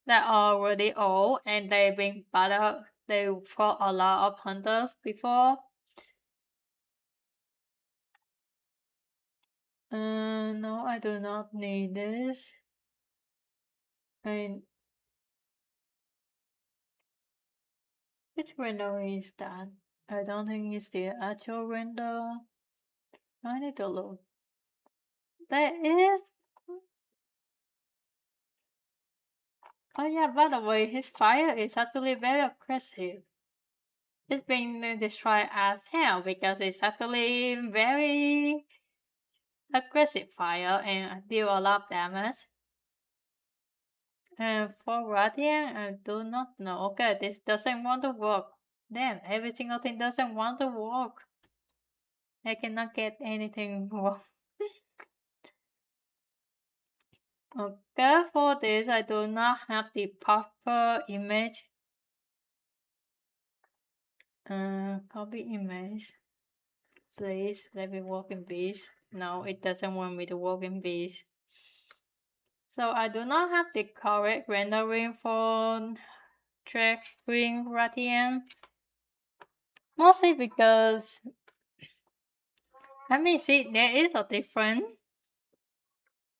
already old and they've been battled. They fought a lot of hunters before. No, I do not need this. And which window is that? I don't think it's the actual window. I need to look. There is. Oh yeah, by the way, his fire is actually very aggressive. It's been destroyed as hell because it's actually very aggressive fire and deal a lot of damage. And for Radiant, I do not know. Okay, this doesn't want to work. Damn, every single thing doesn't want to work. I cannot get anything work. Okay, for this, I do not have the proper image. Copy image. Please, let me work in bees. No, it doesn't want me to work in bees. So I do not have the correct rendering for track Green Radiant. Mostly because, see, there is a difference.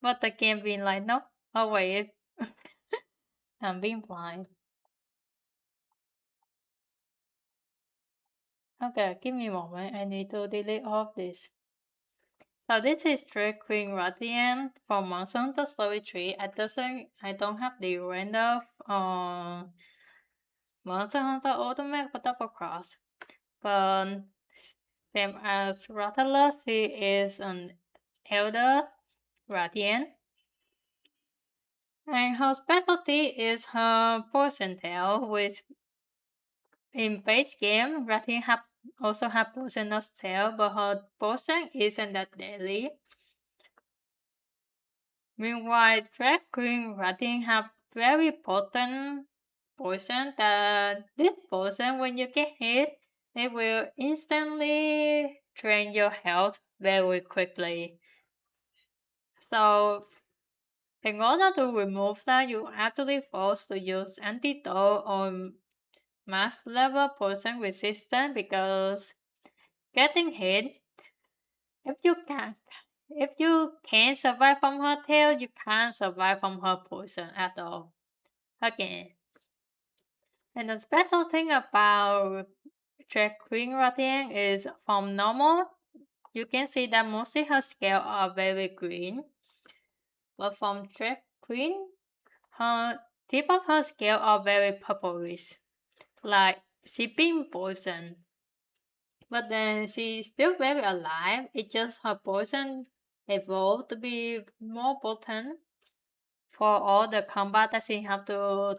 But the game being like, no. Oh wait, I'm being blind. Okay, give me a moment. I need to delete all of this. So this is Trick Queen Radiant from Monster Hunter Story 3. I don't have the render on Monster Hunter Ultimate or Double Cross. But same as Rathalos, he is an Elder Radiant. And her specialty is her poison tail, which in base game, Radiant also have poisonous tail, but her poison isn't that deadly. Meanwhile, Drag Queen Radiant have very potent poison that this poison, when you get hit, it will instantly drain your health very quickly. So in order to remove that, you actually forced to use antidote or max level poison resistance because getting hit, if you can't survive from her tail, you can't survive from her poison at all. Again. And the special thing about Drag Queen Radiant is from normal, you can see that mostly her scales are very green. But from Drag Queen, her tip of her scale are very purplish, like sipping poison. But then she's still very alive. It's just her poison evolved to be more potent for all the combat that she have to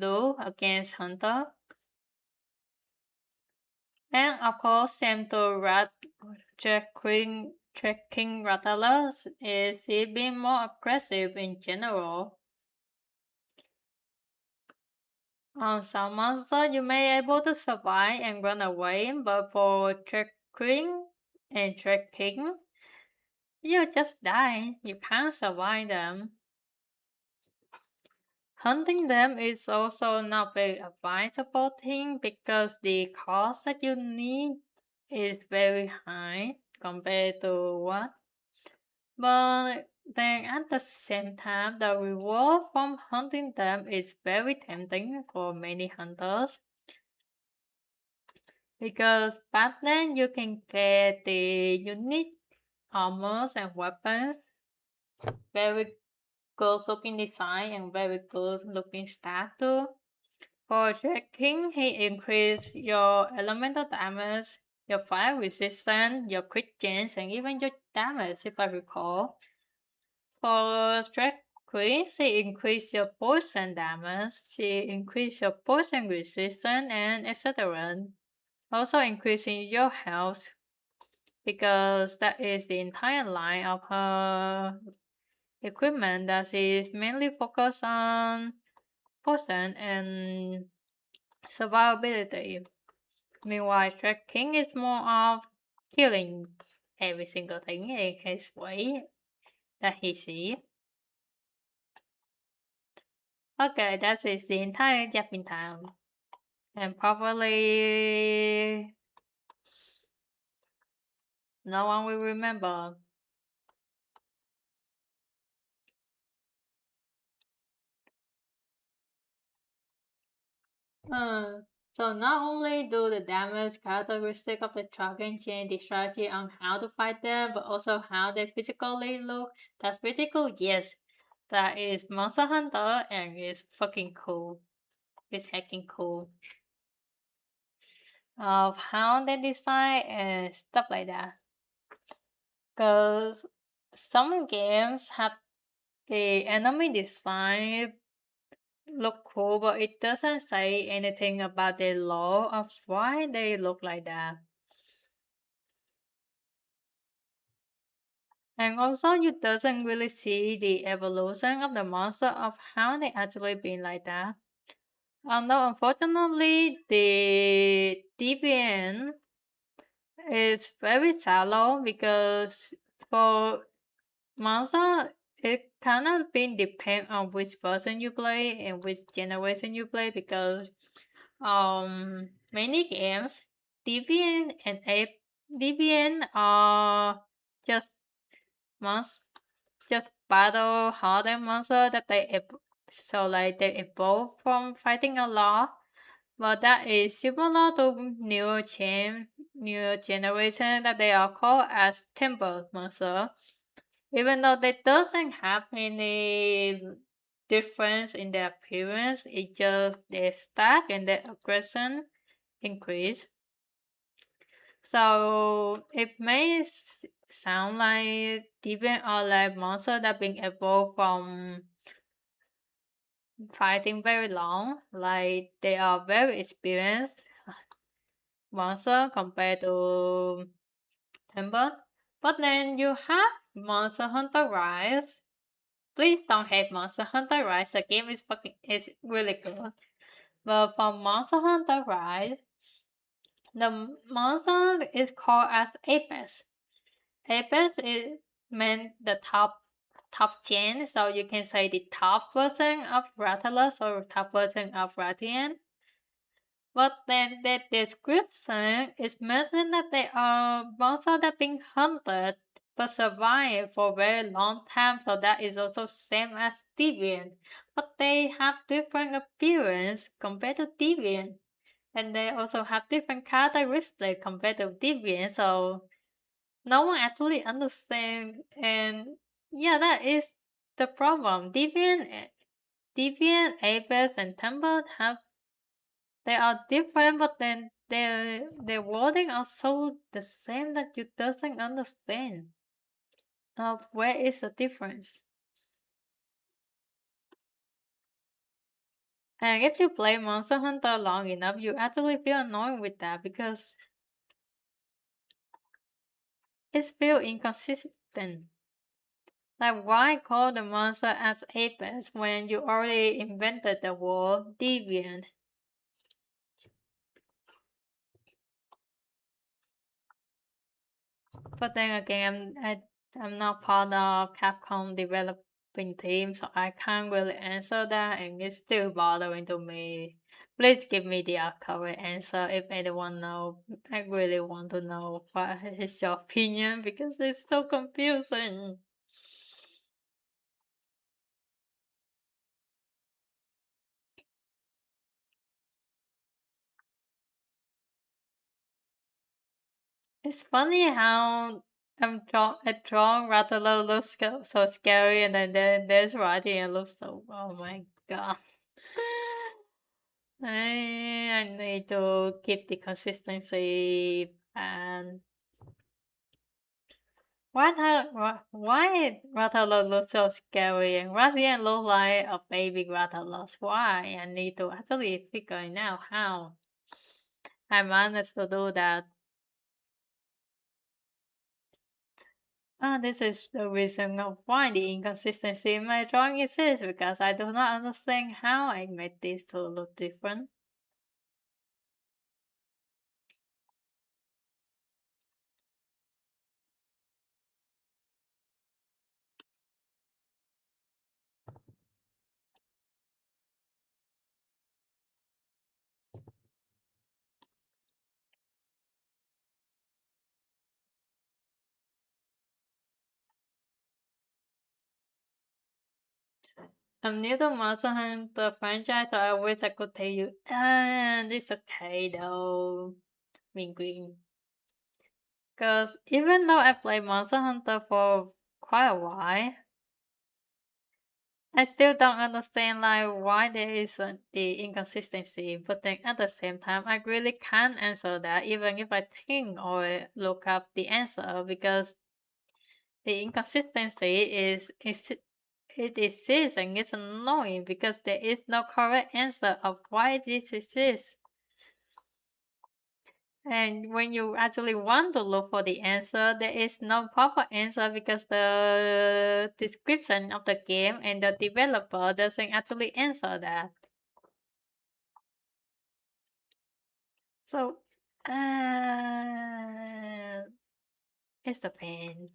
do against Hunter. And of course, same to King Rattlers is he being more aggressive in general. On some monsters, you may able to survive and run away, but for Queen and King, you just die. You can't survive them. Hunting them is also not very advisable thing because the cost that you need is very high compared to what. But Then at the same time, the reward from hunting them is very tempting for many hunters because back then you can get the unique armors and weapons, very good looking design and very good looking stat too. For tracking, he increased your elemental damage, your fire resistance, your crit chance, and even your damage if I recall. For strength queen, she increased your poison damage, she increased your poison resistance, and etc. Also increasing your health because that is the entire line of her equipment that is mainly focused on poison and survivability. Meanwhile, Shrek King is more of killing every single thing in his way that he sees. Okay, that is the entire Japan town. And probably no one will remember. Uh, so not only do the damage characteristic of the dragon change the strategy on how to fight them, but also how they physically look. That's pretty cool, yes. That is Monster Hunter and it's fucking cool. It's hacking cool. Of how they design and stuff like that. Because some games have the enemy design look cool, but it doesn't say anything about the law of why they look like that. And also, you doesn't really see the evolution of the monster of how they actually been like that. Although unfortunately, the DVN is very shallow because for monster, it kind of been depend on which version you play and which generation you play because many games Deviant and Ape Deviant are just monsters just battle harder monster that so like they evolve from fighting a lot. But that is similar to newer generation that they are called as temple monster. Even though they doesn't have any difference in their appearance, it just their stack and their aggression increase. So it may sound like demon or like monster that been evolved from fighting very long, like they are very experienced monster compared to Timber. But then you have Monster Hunter Rise. Please don't hate Monster Hunter Rise. The game is really good. But for Monster Hunter Rise, the monster is called as Apex. Apex is meant the top gen, so you can say the top version of Rathalos or top version of Rathian. But then the description is mentioned that they are monsters that being hunted but survive for a very long time, so that is also same as Deviant. But they have different appearance compared to Deviant. And they also have different characteristics compared to Deviant, so no one actually understands. And yeah, that is the problem. Deviant, Apex, and Temple have they are different, but then their wording are so the same that you doesn't understand. Where is the difference? And if you play Monster Hunter long enough, you actually feel annoyed with that because it feels inconsistent. Like why call the monster as Apex when you already invented the word deviant? But then again, I'm not part of Capcom developing team, so I can't really answer that, and it's still bothering to me. Please give me the correct answer if anyone know. I really want to know what is your opinion because it's so confusing. It's funny how a drawing Rattler looks so scary, and then there's writing and looks so. Oh my god! I need to keep the consistency and why Rattler looks so scary and Rattler looks like a baby Rattler? Why? I need to actually figure it out how I managed to do that. This is the reason of why the inconsistency in my drawing exists, because I do not understand how I made this to look different. I'm new to Monster Hunter franchise, so I wish I could tell you, it's okay though, wink wink. Because even though I played Monster Hunter for quite a while, I still don't understand like why there is the inconsistency. But then at the same time, I really can't answer that even if I think or look up the answer, because the inconsistency is it exists and it's annoying because there is no correct answer of why this exists. And when you actually want to look for the answer, there is no proper answer because the description of the game and the developer doesn't actually answer that. So, uh, it's the pain.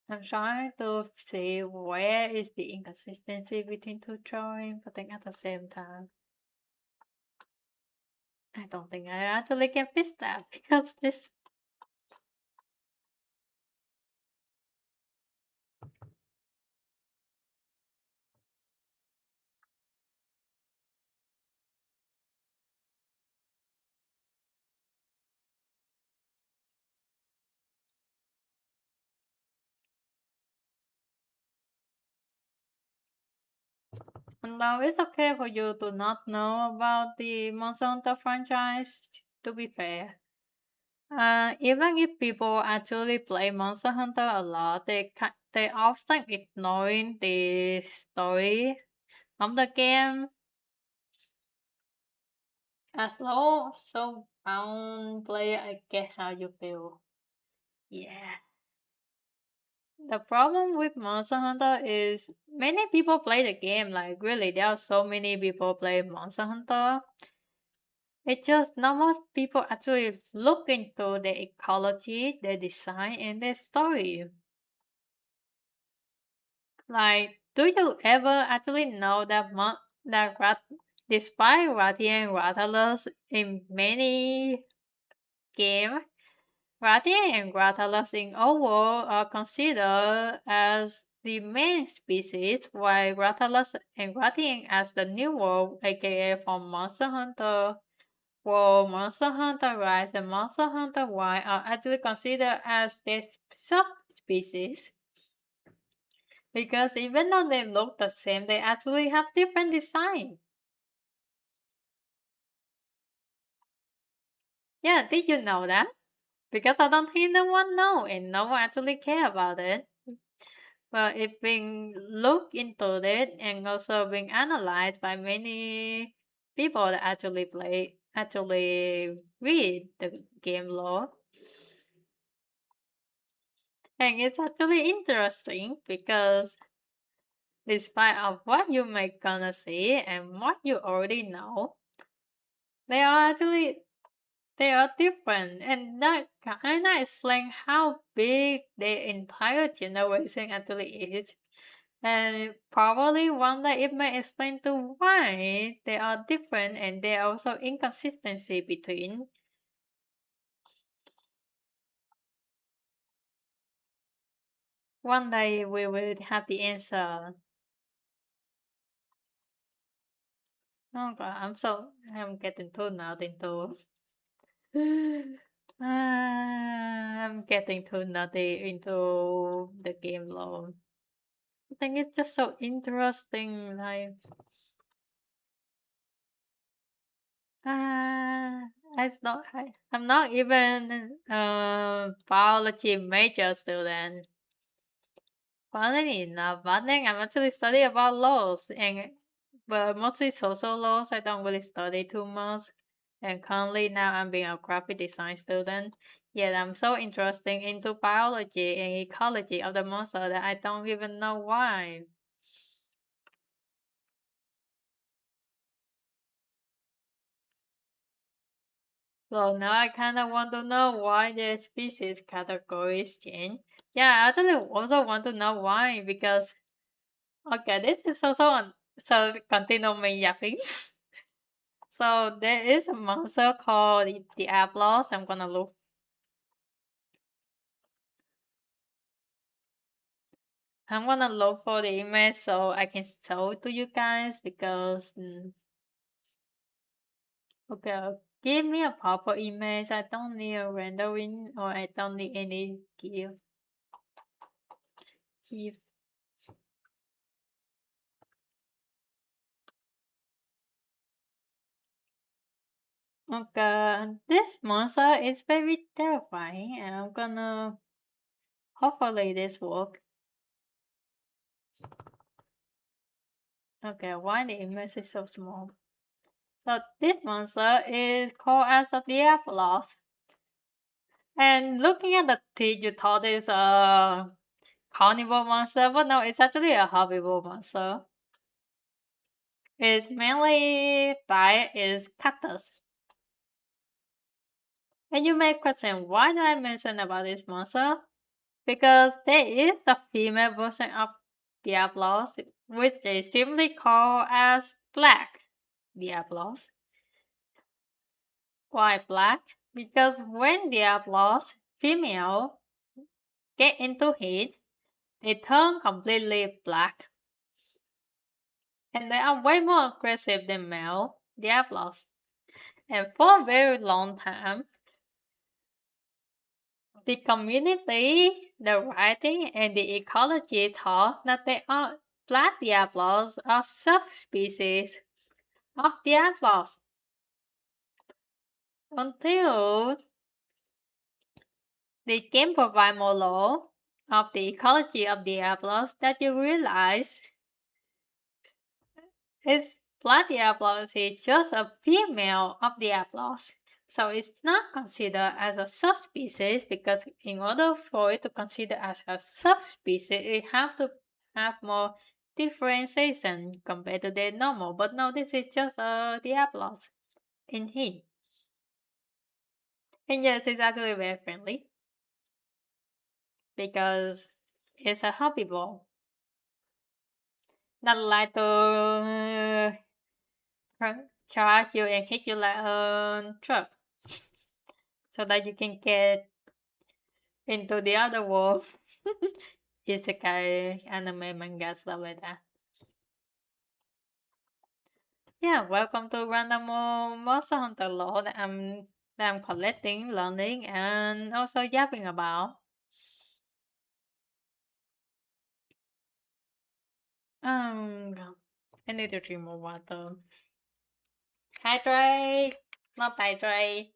I'm trying to see where is the inconsistency between two drawings, but then at the same time, I don't think I actually can fix that because this. No, it's okay for you to not know about the Monster Hunter franchise, to be fair. Even if people actually play Monster Hunter a lot, they often ignoring the story of the game as low so bound player. I get how you feel. Yeah. The problem with Monster Hunter is many people play the game. Like really, there are so many people play Monster Hunter. It's just not most people actually look into the ecology, the design, and the story. Like, do you ever actually know that despite Radiant Rattalus in many games, Radiant and Rattalus in overworld are considered as the main species, while Rattalus and Radiant as the new world, aka from Monster Hunter. Well, Monster Hunter Rise and Monster Hunter Y are actually considered as their subspecies because even though they look the same, they actually have different design. Yeah, did you know that? Because I don't think no one know and no one actually care about it. But it's being looked into it and also being analyzed by many people that actually read the game lore. And it's actually interesting because despite of what you may gonna see and what you already know, they are actually they are different, and that kinda explain how big the entire generation actually is. And probably one day it may explain to why they are different and there are also inconsistency between. One day we will have the answer. Oh god, I'm getting too now into I'm getting too nutty into the game lore. I think it's just so interesting. Like, uh, I'm not even biology major student. Funny enough, but then I'm actually studying about laws and but mostly social laws. I don't really study too much. And currently now I'm being a graphic design student. Yet I'm so interested into biology and ecology of the monster that I don't even know why. So now I kind of want to know why the species categories change. Yeah, I actually also want to know why because okay, this is also on so continue me yapping. So there is a monster called the Ablos. I'm gonna look for the image so I can show it to you guys because okay, give me a proper image. I don't need a rendering or I don't need any give. Okay, this monster is very terrifying and I'm gonna hopefully this work. Okay, why the image is so small? So this monster is called as a Diablos. And looking at the teeth, you thought it's a carnivore monster, but no, it's actually a herbivore monster. Its mainly diet is cactus. And you may question why do I mention about this monster? Because there is a female version of Diablos, which they simply call as black Diablos. Why black? Because when Diablos female get into heat, they turn completely black. And they are way more aggressive than male Diablos. And for a very long time, the community, the writing, and the ecology thought that they are black Diablos are subspecies of Diablos until the game provide more law of the ecology of Diablos that you realize is black Diablos is just a female of Diablos. So it's not considered as a subspecies because in order for it to consider as a subspecies, it has to have more differentiation compared to the normal. But no, this is just a Diablos in heat. And yes, it's actually very friendly because it's a herbivore. Not like to charge you and hit you like a truck so that you can get into the other world. Isekai, anime, manga, stuff like that. Yeah, welcome to Random Monster Hunter lore that I'm collecting, learning, and also yapping about. Um, I need to drink more water. Hydrate, not hydrate.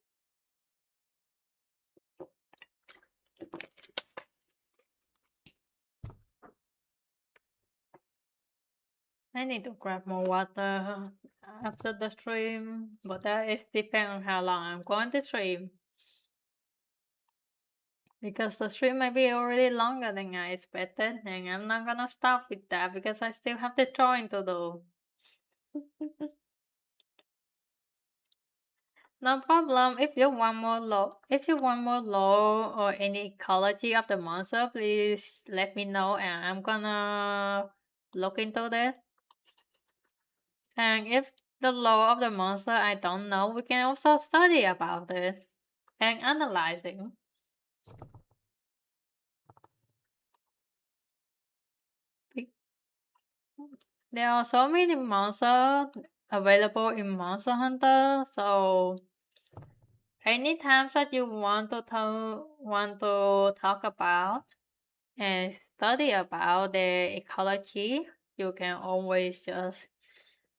I need to grab more water after the stream, but that is depend on how long I'm going to stream. Because the stream might be already longer than I expected, and I'm not gonna stop with that because I still have the drawing to do. No problem. If you want more lore or any ecology of the monster, please let me know and I'm gonna look into that. And if the lore of the monster I don't know, we can also study about it and analyzing. There are so many monsters available in Monster Hunter, so Anytime that you want to talk about and study about the ecology, you can always just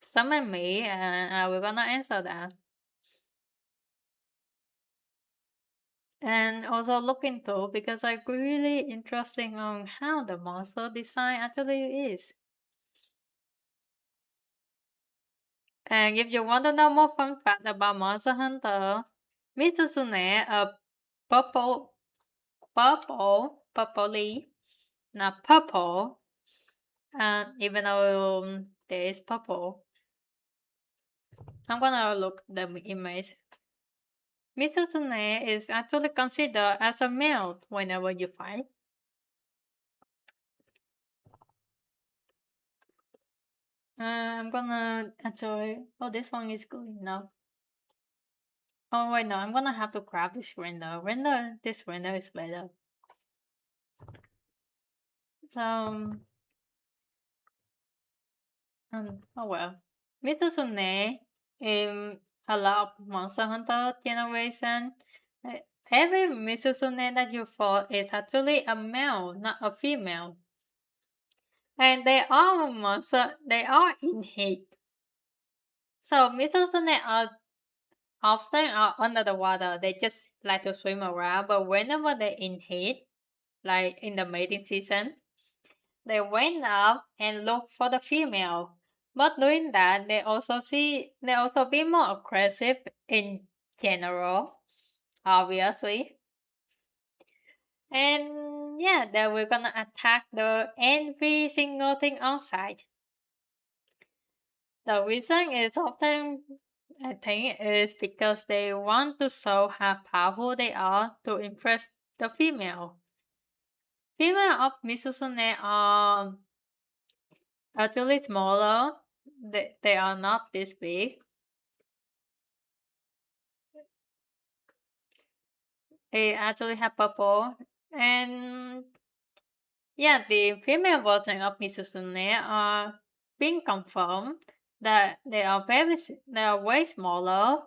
summon me and I will gonna answer that. And also look into because I'm really interested on how the monster design actually is. And if you want to know more fun fact about Monster Hunter, Mr. Sune, a purple, purpley, not purple, and even though there is purple, I'm gonna look the image. Mr. Sune is actually considered as a male whenever you fight. I'm gonna enjoy. Oh, this one is good enough. Oh wait, no, I'm gonna have to grab this render. This render is better. So, oh well. Mr. Sune, a lot of Monster Hunter generation, uh, every Mr. Sune that you fought is actually a male, not a female. And they are in heat. So Mr. Sune are often are under the water. They just like to swim around, but whenever they're in heat, like in the mating season, they went up and look for the female. But doing that, they also be more aggressive in general, obviously. And yeah, they were gonna attack the every single thing outside. The reason is often, I think, is because they want to show how powerful they are to impress the female. Female of Misusune are actually smaller. They are not this big. They actually have purple. And yeah, the female version of Misusune are being confirmed that they are way smaller,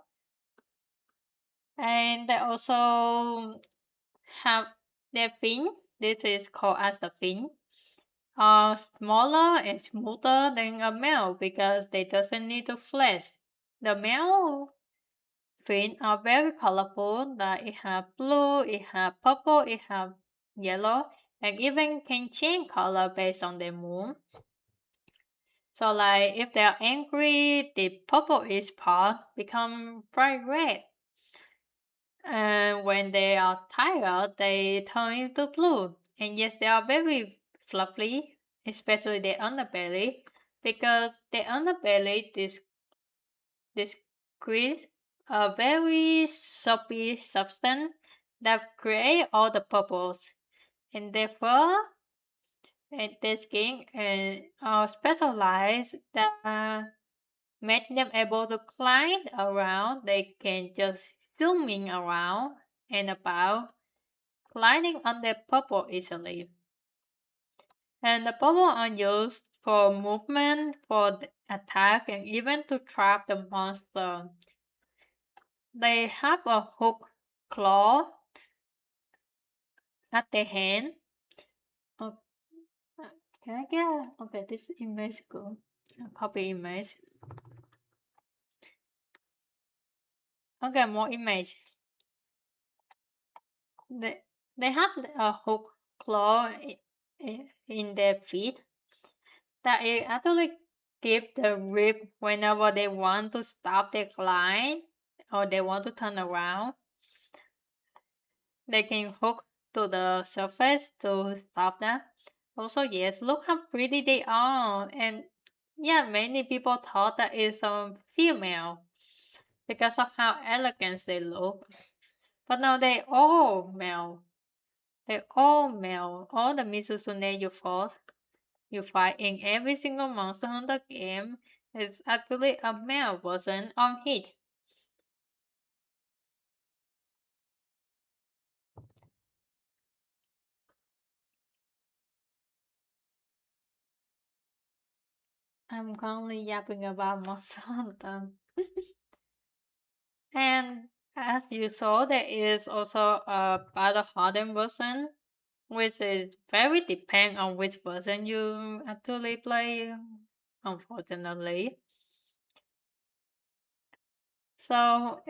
and they also have their fin. This is called as the fin. Are smaller and smoother than a male because they doesn't need to flesh. The male fin are very colorful. That it have blue, it have purple, it have yellow, and even can change color based on their mood. So like if they are angry, the purplish part become bright red. And when they are tired, they turn into blue. And yes, they are very fluffy, especially the underbelly, because the underbelly this creates a very soapy substance that create all the bubbles. And therefore, their skin are specialized that make them able to glide around. They can just zooming around and about, gliding on the bubble easily. And the bubble are used for movement, for attack, and even to trap the monster. They have a hook claw at the hand. Oh, can I get okay? This image go. Copy image. Okay, more image. They they have a hook claw in their feet that it actually give the grip whenever they want to stop their climb or they want to turn around. They can hook to the surface to stop that. Also, yes, look how pretty they are. And yeah, many people thought that it's a female because of how elegant they look. But now they all male. They all male. All the Misusune you fight in every single Monster Hunter game is actually a male version of it. I'm currently yapping about Monster Hunter. And As you saw, there is also a battle hardened version, which is very depend on which version you actually play, unfortunately. So,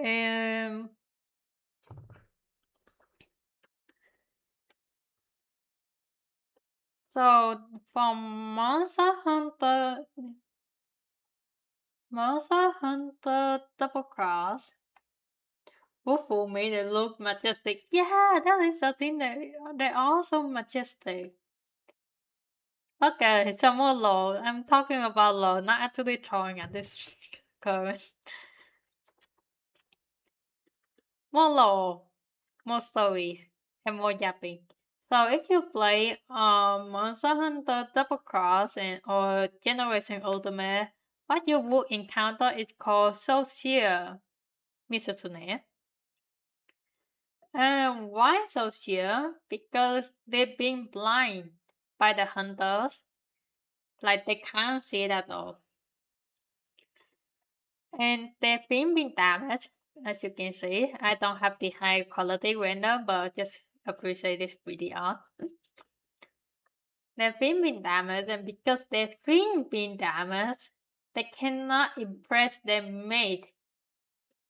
so from Monster Hunter Double Cross, Wolfo made it look majestic. Yeah, that is the thing that they're also majestic. Okay, some more lore. I'm talking about lore, not actually throwing at this current. More lore, more story, and more yapping. So if you play Monster Hunter Double Cross and or Generation Ultimate, what you would encounter is called Social Misutune. And why social? Because they've been blind by the hunters, like they can't see it at all. And they've been damaged, as you can see. I don't have the high quality render, but just appreciate this pretty art. They've been damaged, and because they've been damaged, they cannot impress their mate.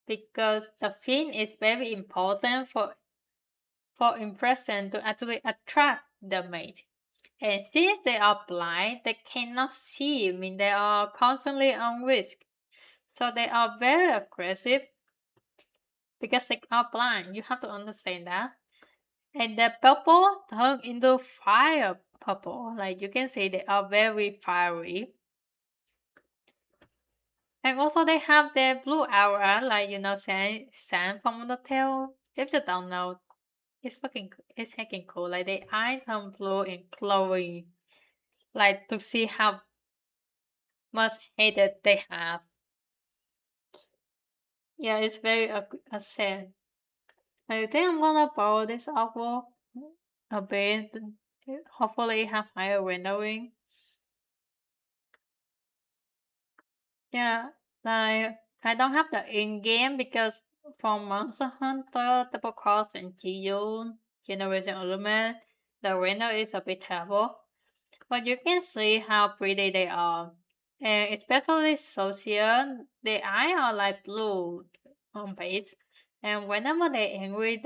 Because the fin is very important for impression to actually attract the mate. And since they are blind, they cannot see, I mean, they are constantly on risk. So they are very aggressive because they are blind. You have to understand that. And the purple turn into fire purple. Like you can see, they are very fiery. And also they have their blue aura, like sand from the tail. If you don't know, it's heckin' cool. Like the eyes turn blue and glowing, like to see how much hated they have. Yeah, it's very sad. I think I'm gonna borrow this artwork a bit. Hopefully, have higher rendering. Yeah, like I don't have the in-game because from Monster Hunter, Double Cross, and GU Generation Ultimate, the render is a bit terrible. But you can see how pretty they are. And especially Social, their eyes are like blue on base. And whenever they're angry,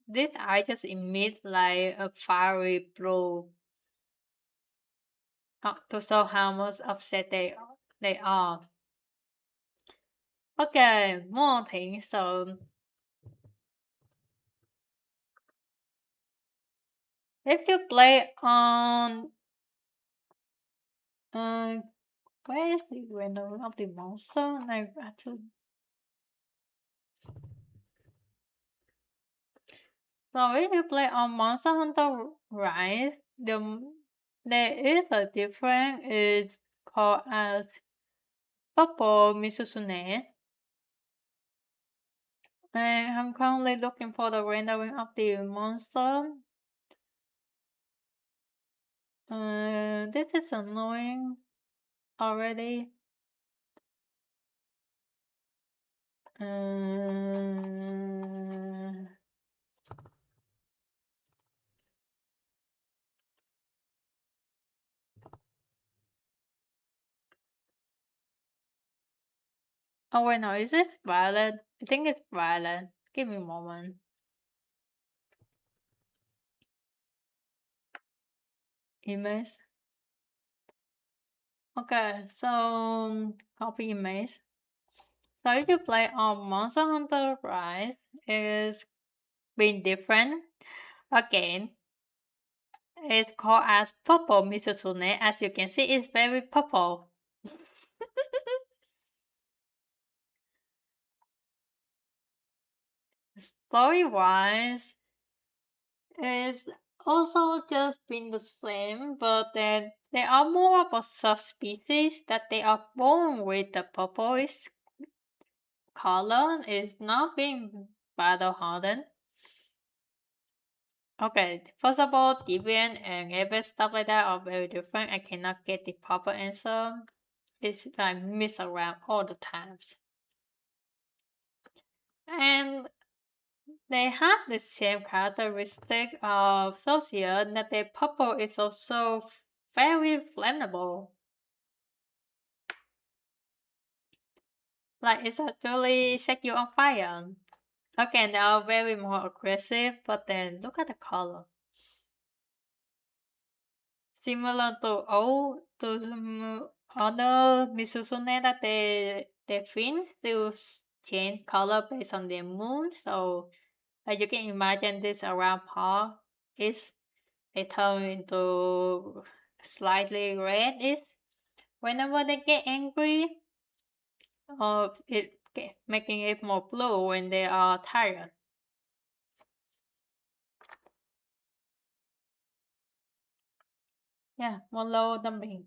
this eye just emits like a fiery blue to show how much upset they are. Okay, more things. So if you play on uh where is the random of the monster? Like actually, so if you play on Monster Hunter Rise, there is a difference. It's called as Purple Misusune. And I'm currently looking for the rendering of the monster. This is annoying already. Uh, oh wait, no, is this violet? I think it's violet. Give me a moment. Image. Okay, so copy image. So if you play on Monster Hunter Rise, it's been different. Again, it's called as Purple Misusune. As you can see, it's very purple. Story-wise, it's also just been the same, but then they are more of a subspecies that they are born with the purplish color. Is not being battle hardened. Okay, first of all, deviant and every stuff like that are very different. I cannot get the proper answer. It's I miss around all the times. And They have the same characteristic of Socia that their purple is also very flammable. Like it's actually set you on fire. Again, they are very more aggressive, but then look at the color. Similar to all to other Misusune that they fins still change color based on their moon. So as you can imagine, this around paw is they turn into slightly red. Is whenever they get angry, or making it more blue when they are tired. Yeah, more low dumping.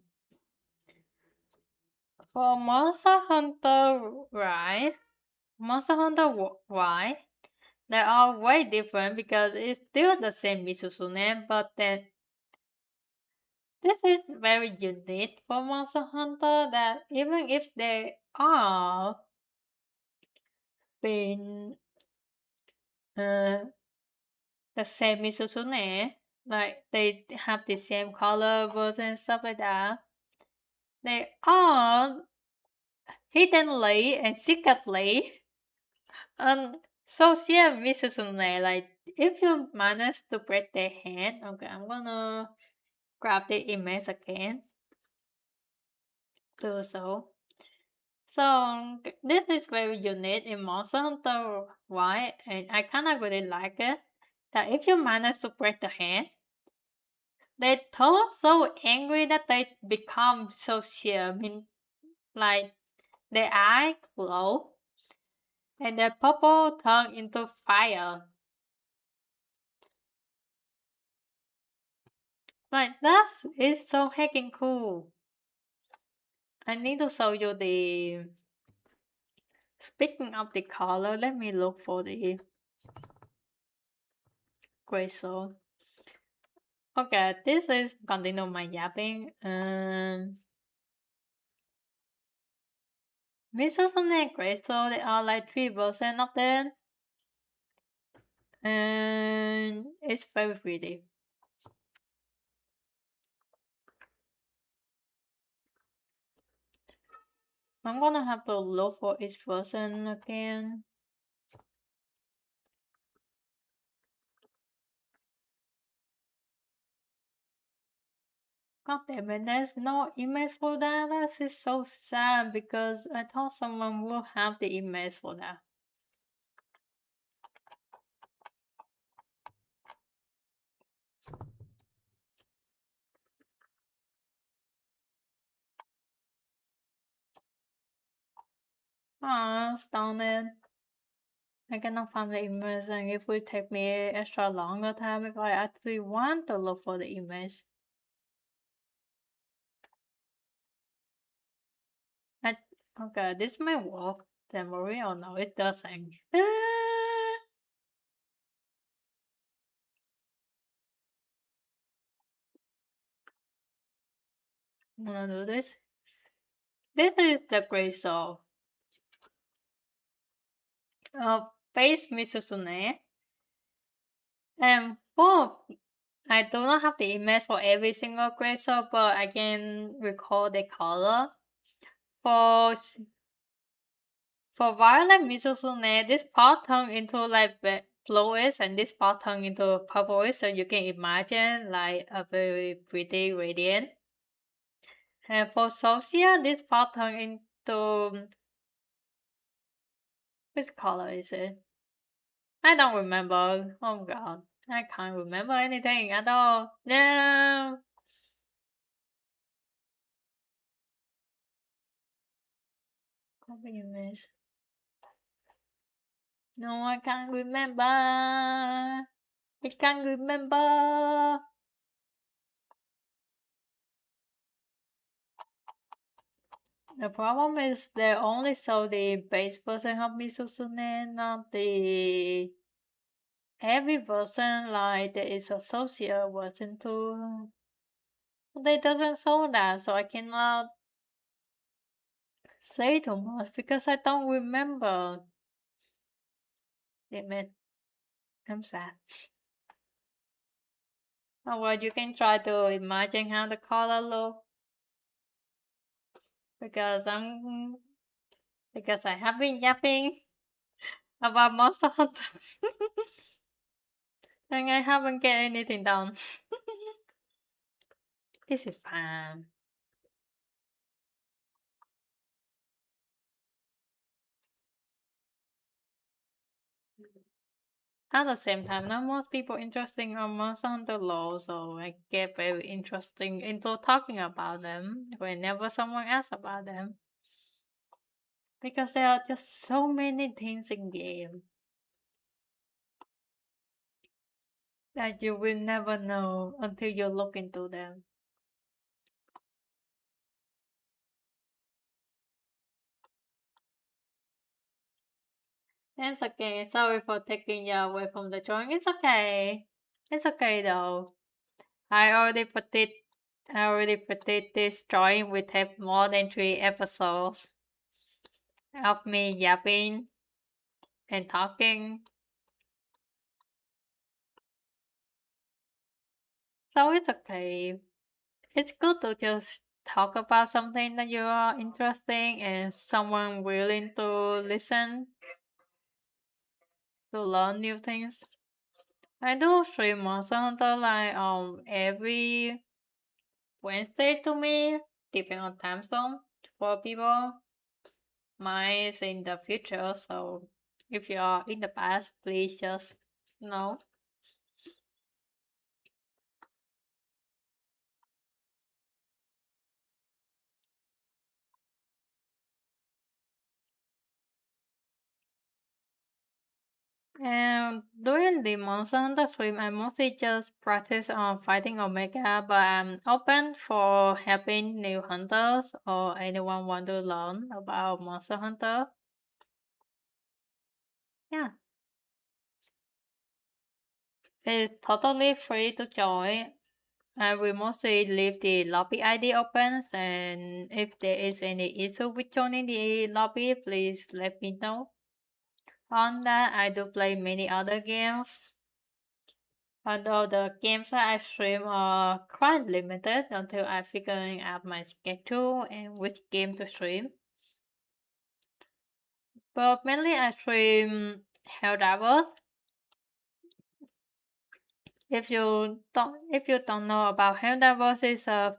For Monster Hunter Rise, they are way different because it's still the same Misusune, but then this is very unique for Monster Hunter that even if they are being uh, the same Misusune, like they have the same color version and stuff like that, they are hiddenly and secretly social Misusune. Like if you manage to break their hand, okay, I'm gonna grab the image again. Do so. So this is very unique in Monster Hunter Why, and I kinda really like it. That if you manage to break the hand, they turn so angry that they become so sheer. I mean, like their eye glow and their purple turn into fire. Like that is so heckin' cool. I need to show you the. Speaking of the color, let me look for the gray soul. Okay, this is continue my yapping. Misusune and gray soul, they are like 3% of them, and it's very pretty. I'm gonna have to look for each person again. God damn it, there's no image for that. That is so sad because I thought someone would have the image for that. Ah, darn it. I cannot find the image and it will take me extra longer time if I actually want to look for the image. I, okay, this may work. Don't worry, or no, it doesn't. I'm gonna do this. This is the great soul of Base Misusune. And for I do not have the image for every single great soul, but I can recall the color. For for Violet Misusune, this part turned into like bluish and this part turned into purplish, so you can imagine like a very pretty radiant. And for Socia, this part turned into which color is it? I don't remember. Oh god. I can't remember anything at all. No. Copy image. No, I can't remember. I can't remember. The problem is they only show the base version of Misusune, not the heavy version like there is a social version too. They doesn't show that, so I cannot say too much because I don't remember. Damn it. I'm sad. Oh, well, you can try to imagine how the color look because I have been yapping about Monster Hunter and I haven't get anything done. This is fun. At the same time, not most people interested on Monster Hunter lore, so I get very interesting into talking about them whenever someone asks about them. Because there are just so many things in game that you will never know until you look into them. It's okay. Sorry for taking you away from the drawing. It's okay. It's okay though. I already put it. I already put it. This drawing will take more than 3 episodes of me yapping and talking. So it's okay. It's good to just talk about something that you are interesting and someone willing to listen to learn new things. I do stream Monster Hunter like every Wednesday to me, depending on time zone for people. Mine is in the future, so if you are in the past, please just know. And during the Monster Hunter stream, I mostly just practice on fighting Omega, but I'm open for helping new hunters or anyone want to learn about Monster Hunter. Yeah, it's totally free to join. I will mostly leave the lobby ID open, and if there is any issue with joining the lobby, please let me know. On that, I do play many other games. Although the games that I stream are quite limited until I figuring out my schedule and which game to stream. But mainly I stream Helldivers. If you don't know about Helldivers, it's a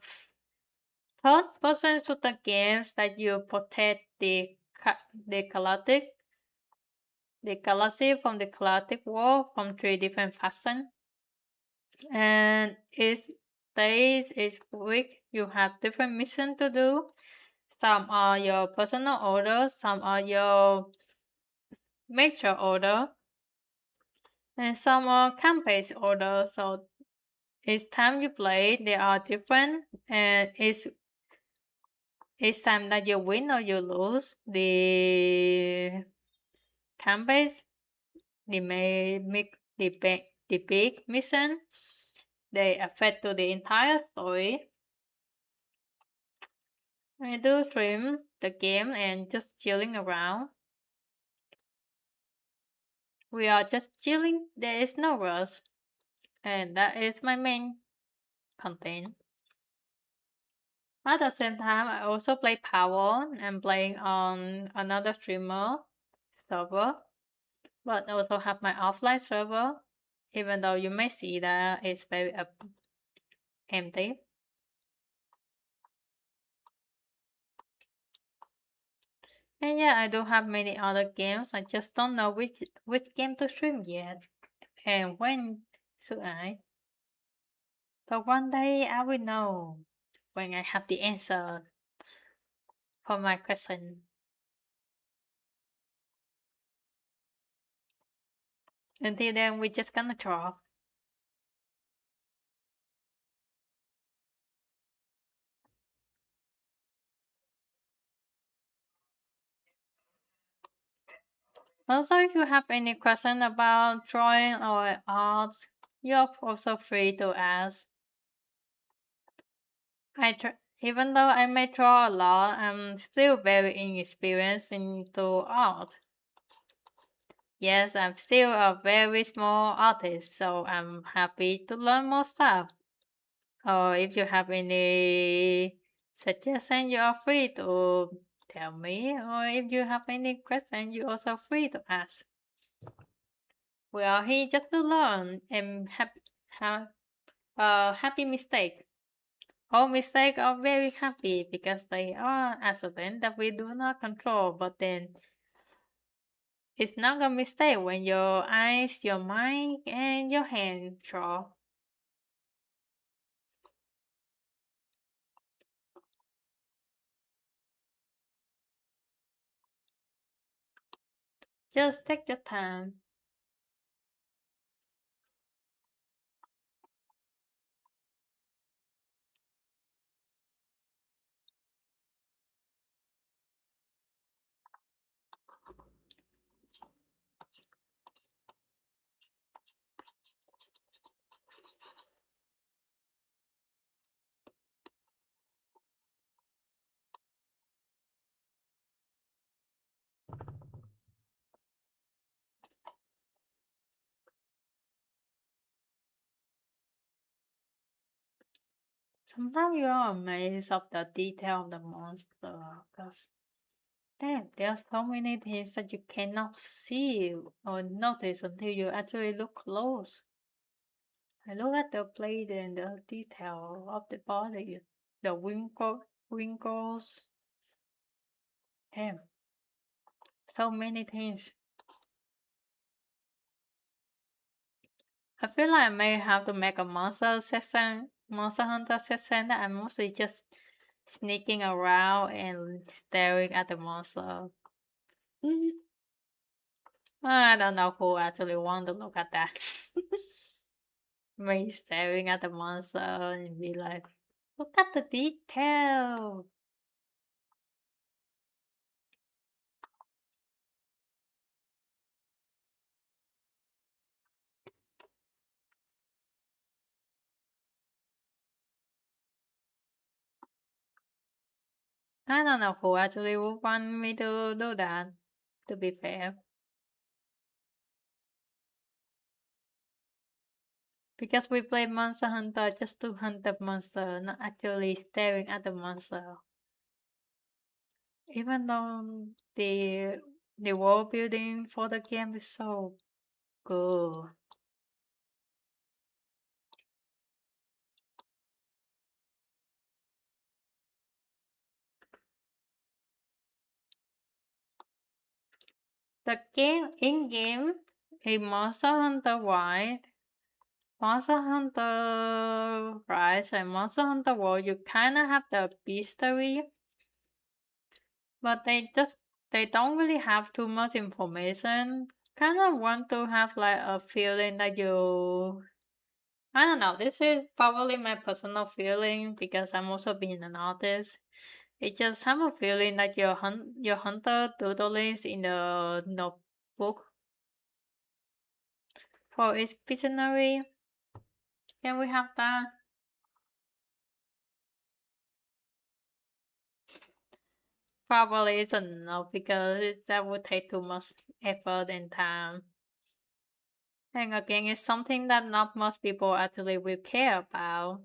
third-person shooter games that you protect the galactic the galaxy from the galactic war from 3 different factions. And each day, each week, you have different missions to do. Some are your personal orders, some are your major order, and some are campaign order. So each time you play, they are different, and each time that you win or you lose, the campaigns, the the big mission, they affect to the entire story. I do stream the game and just chilling around. We are just chilling. There is no rush, and that is my main content. At the same time, I also play Power and playing on another streamer server, but also have my offline server. Even though you may see that it's very empty. And yeah, I do have many other games. I just don't know which game to stream yet, and when should I. But one day I will know when I have the answer for my question. Until then, we're just gonna draw. Also, if you have any question about drawing or art, you're also free to ask. Even though I may draw a lot, I'm still very inexperienced into art. Yes, I'm still a very small artist, so I'm happy to learn more stuff. Or if you have any suggestion, you are free to tell me. Or if you have any question, you also free to ask. We are here just to learn and happy mistake. All mistakes are very happy because they are accident that we do not control. But then it's not a mistake when your eyes, your mind, and your hand draw. Just take your time. Sometimes you are amazed of the detail of the monster. Because damn, there are so many things that you cannot see or notice until you actually look close. I look at the plate and the detail of the body, the wrinkles. Damn, so many things. I feel like I may have to make a monster hunter session that I'm mostly just sneaking around and staring at the monster. Mm, I don't know who actually want to look at that. Me staring at the monster and be like, look at the detail. I don't know who actually would want me to do that, to be fair. Because we play Monster Hunter just to hunt the monster, not actually staring at the monster. Even though the world building for the game is so good. The game in game in Monster Hunter Wild, Monster Hunter Rise, and Monster Hunter World, you kinda have the mystery, but they don't really have too much information. Kinda want to have like a feeling that you I don't know. This is probably my personal feeling because I'm also being an artist. I just have a feeling that your hunter doodlings in the notebook for each dictionary. Can we have that? Probably isn't no because that would take too much effort and time. And again, it's something that not most people actually will care about.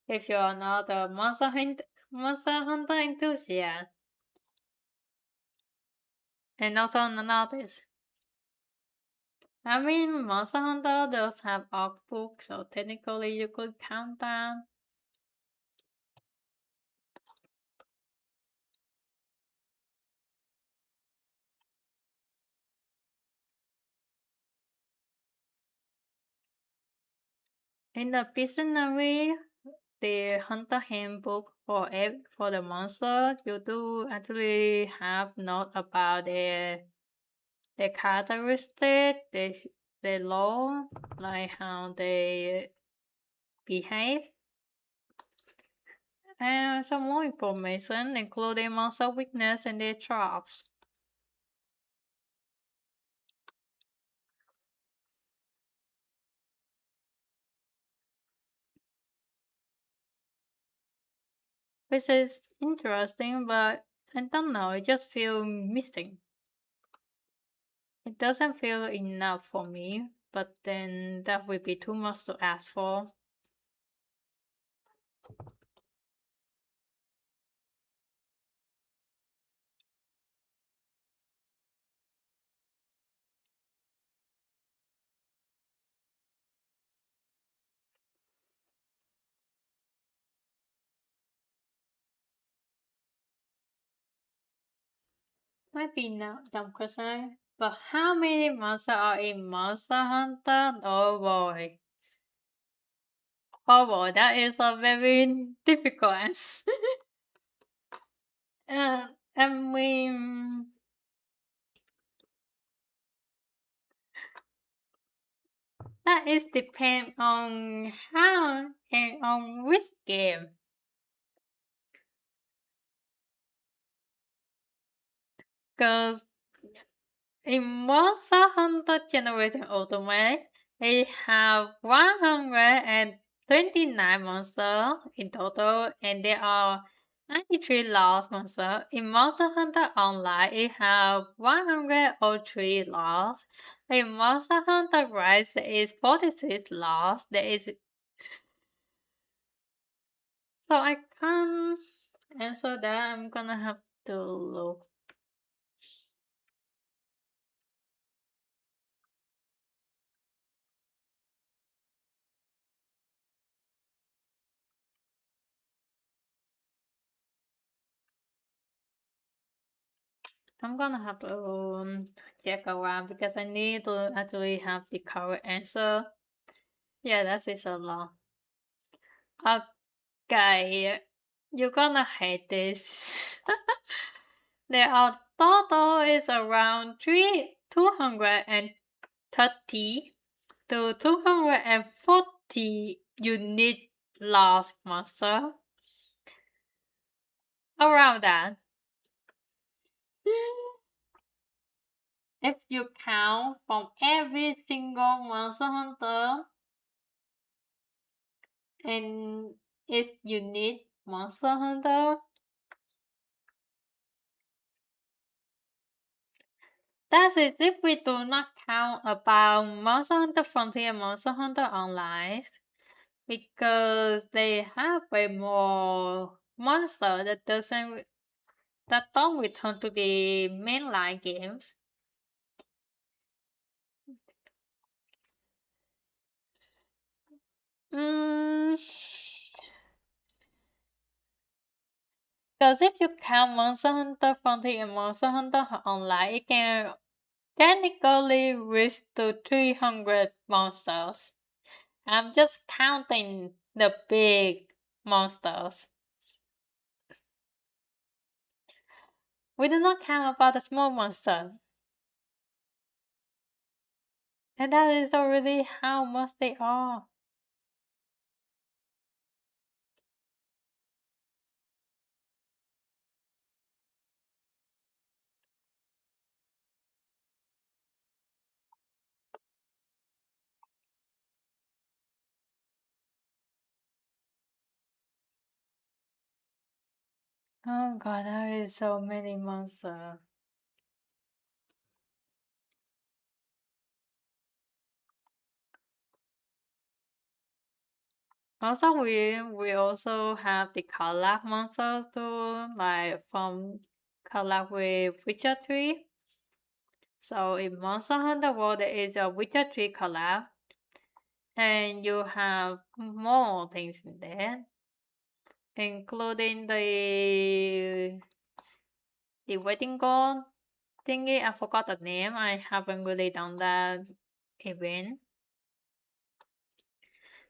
If you're not a monster hunter enthusiast and also an artist. I mean, Monster Hunter does have art books, so technically you could count that. In the dictionary, the Hunter Handbook for the monster, you do actually have note about their characteristic, their law, like how they behave, and some more information, including monster weakness and their traps. Which is interesting, but I don't know, it just feels missing. It doesn't feel enough for me, but then that would be too much to ask for. Might be not dumb question, but how many monsters are in Monster Hunter? Oh boy. Oh boy, that is a very difficult answer. I mean, that is depend on how and on which game. Cause in Monster Hunter Generation Ultimate, we have 129 monsters in total, and there are 93 lost monsters. In Monster Hunter Online, we have 103 lost. In Monster Hunter Rise, there is 46 lost. There is so I can't answer that. I'm gonna have to look. I'm gonna have to check around because I need to actually have the correct answer. Yeah, that is a lot. Okay, you're gonna hate this. There are total is around 230 to 240 unique lost monster. Around that. If you count from every single Monster Hunter and its unique Monster Hunter, that is if we do not count about Monster Hunter Frontier and Monster Hunter Online, because they have a more monster that don't return to the mainline games. Because if you count Monster Hunter Frontier and Monster Hunter Online, it can technically reach to 300 monsters. I'm just counting the big monsters. We do not count about the small monster. And that is already how much they are. Oh god, that is so many monsters. Also, we also have the collab monsters too, like from collab with Witcher 3. So in Monster Hunter World, there is a Witcher 3 collab, and you have more things in there, including the waiting goal thingy. I forgot the name. I haven't really done that event.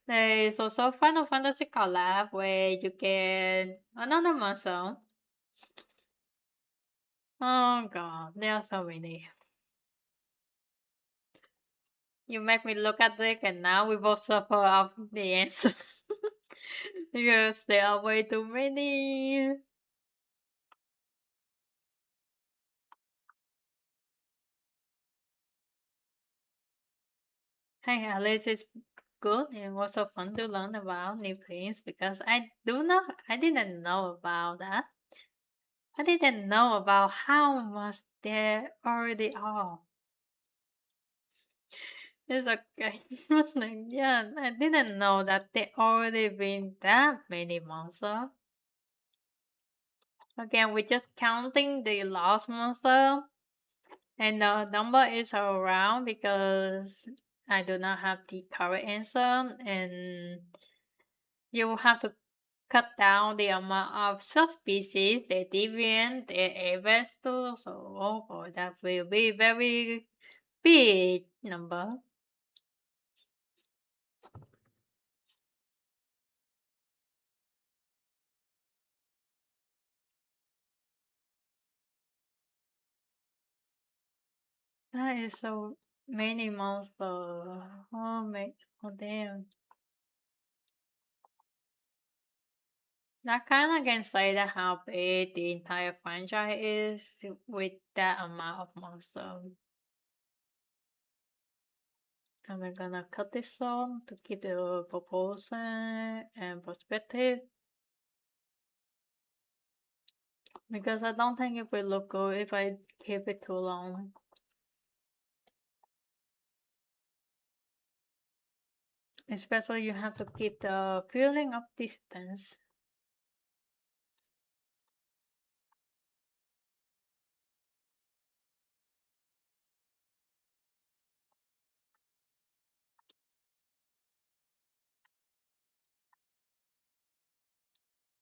There is also Final Fantasy collab where you get another monster. Oh god, there are so many. You make me look at it and now we both suffer of the answer. Because there are way too many. Hey, at least it's good and also fun to learn about new things because I didn't know about that. I didn't know about how much there already are. It's okay. Like, yeah, I didn't know that there already been that many monsters. Again, we're just counting the last monster, and the number is around because I do not have the correct answer, and you will have to cut down the amount of subspecies, the deviant, the average too. So oh, that will be very big number. That is so many monsters. Oh damn. That kind of can say that how big the entire franchise is with that amount of monsters. And we're gonna cut this on to keep the proportion and perspective. Because I don't think it will look good if I keep it too long. Especially you have to keep the feeling of distance.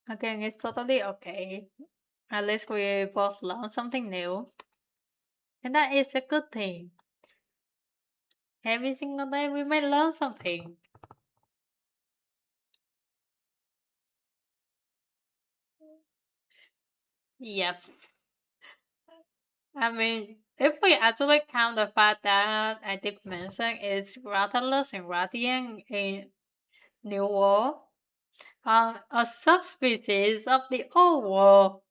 Again, it's totally okay. At least we both learned something new. And that is a good thing. Every single day we may learn something. Yep. I mean, if we actually count the fact that I did mention is Rathalos and Radiant in New World, a subspecies of the old world.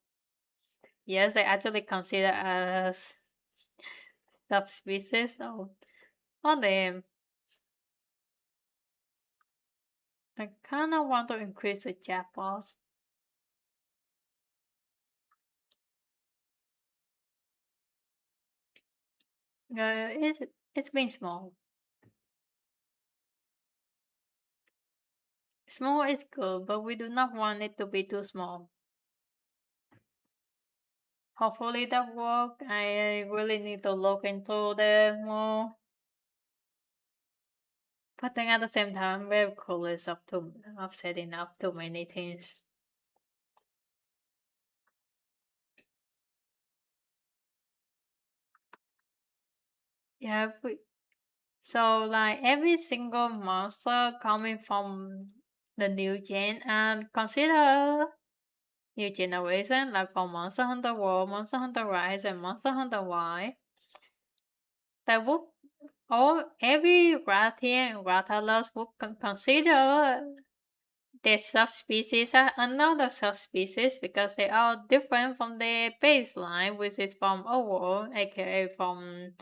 Yes, they actually consider as subspecies of them. I kinda want to increase the jackpots. It's been small. Small is good, but we do not want it to be too small. Hopefully that work. I really need to look into them more. But then at the same time, very clueless of setting up too many things. Yeah, so like every single monster coming from the new gen and consider new generation like from Monster Hunter World, Monster Hunter Rise, and Monster Hunter Y. That would all every Rathian and Rathalos would consider their subspecies as another subspecies because they are different from their baseline, which is from overall, aka from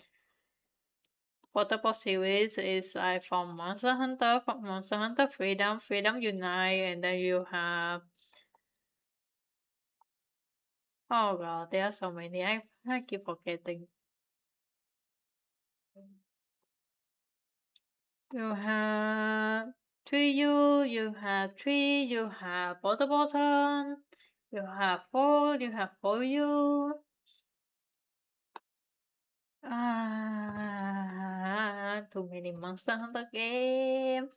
portable series is like from Monster Hunter Freedom, Freedom Unite, and then you have oh god, there are so many. I keep forgetting. You have you have three, you have bottle bottom, you have four you. Too many Monster Hunter game.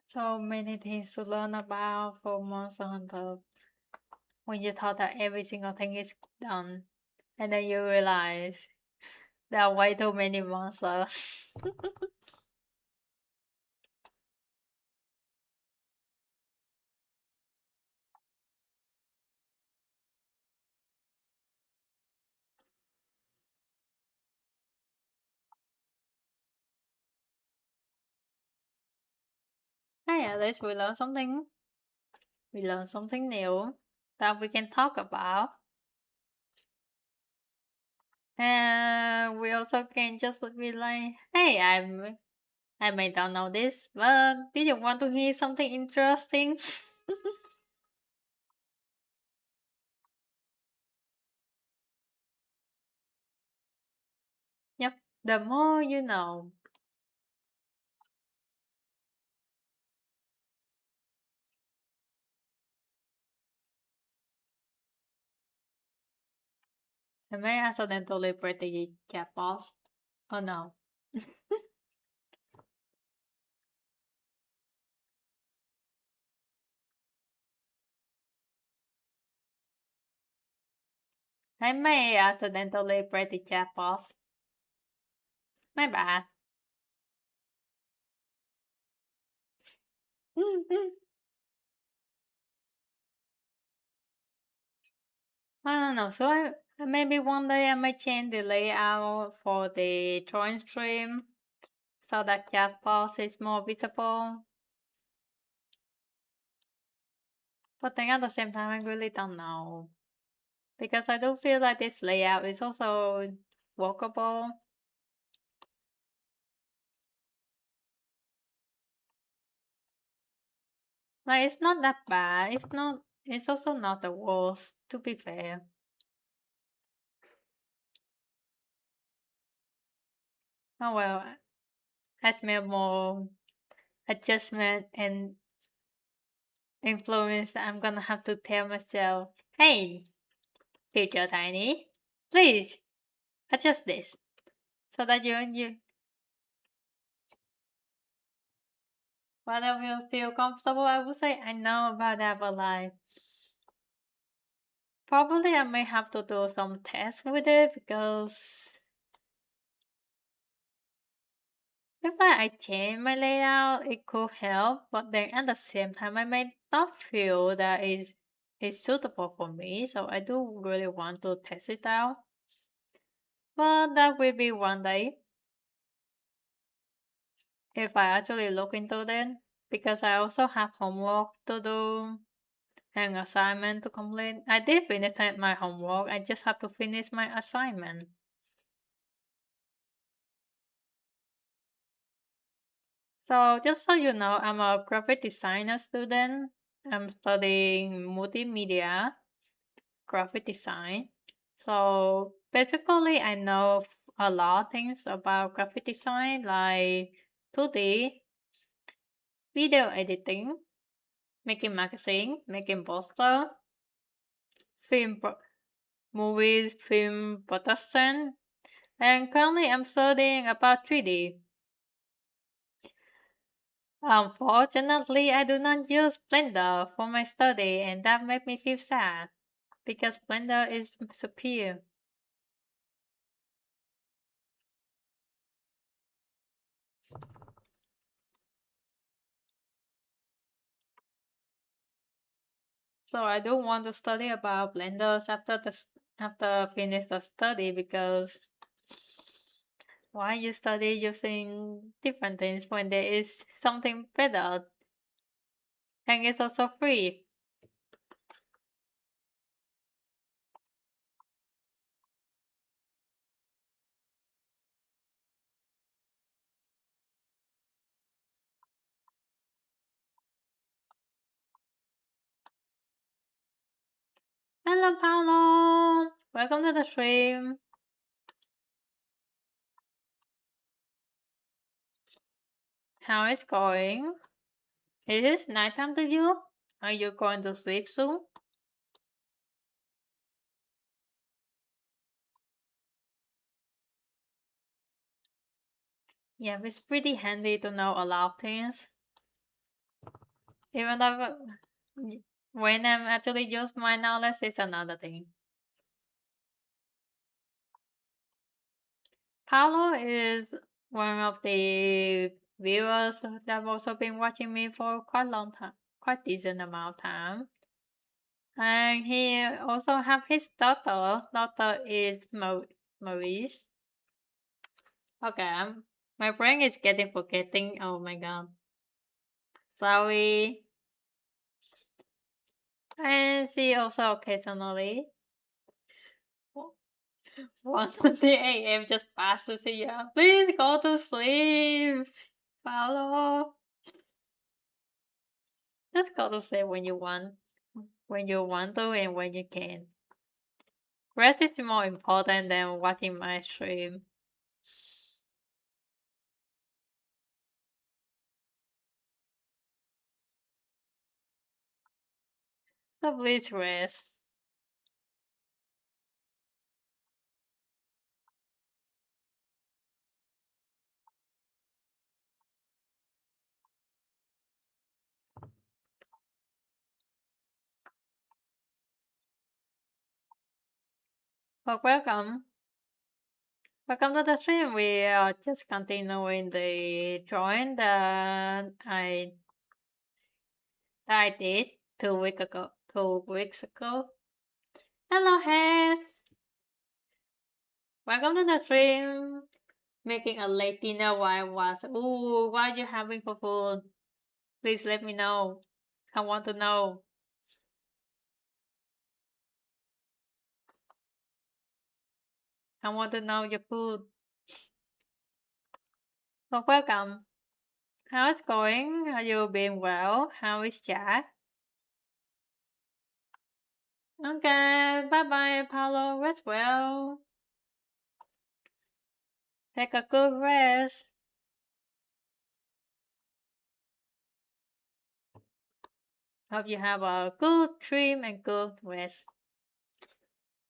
So many things to learn about for Monster Hunter when you thought that every single thing is done. And then you realize there are way too many monsters. Hey, at least we learned something. We learned something new that we can talk about. And we also can just be like, hey, I may don't know this, but did you want to hear something interesting? Yep, the more you know. I may accidentally press the chat box. Oh no. I may accidentally press the chat box. My bad. I don't know. So maybe one day I might change the layout for the drawing stream so that chat box is more visible. But then at the same time, I really don't know because I do feel like this layout is also workable. Like it's not that bad. It's not. It's also not the worst. To be fair. Oh well. As more adjustment and influence, I'm gonna have to tell myself, "Hey, future Tiny, please adjust this so that you whether you feel comfortable." I would say I know about that, but like probably I may have to do some tests with it because if I change my layout, it could help, but then at the same time, I may not feel that is suitable for me. So I do really want to test it out, but that will be one day if I actually look into it because I also have homework to do and assignment to complete. I did finish my homework. I just have to finish my assignment. So just so you know, I'm a graphic designer student. I'm studying multimedia graphic design. So basically, I know a lot of things about graphic design, like 2D, video editing, making magazine, making poster, film, movies, film production, and currently I'm studying about 3D. Unfortunately, I do not use Blender for my study, and that made me feel sad because Blender is superior. So I don't want to study about blenders after finish the study because why you study using different things when there is something better and it's also free. Hello, Paulo. Welcome to the stream. How is going? Is it nighttime to you? Are you going to sleep soon? Yeah, it's pretty handy to know a lot of things. Even though when I'm actually use my knowledge, it's another thing. Paulo is one of the viewers that have also been watching me for quite long time, quite decent amount of time. And he also have his daughter. Daughter is Maurice. Okay, my brain is getting forgetting. Oh my god. Sorry. And she also occasionally 1:20 a.m. just passed to say, yeah, please go to sleep. Paolo. Just go to sleep when you want to and when you can. Rest is more important than watching my stream. So please rest. But welcome. Welcome to the stream. We are just continuing the drawing that I did 2 weeks ago. 2 weeks ago. Hello, Hess. Welcome to the stream. Making a late dinner while I was. Ooh, what are you having for food? Please let me know. I want to know. I want to know your food. So welcome. How's it going? Are you being well? How is Jack? Okay, bye bye, Paulo. Rest well. Take a good rest. Hope you have a good dream and good rest.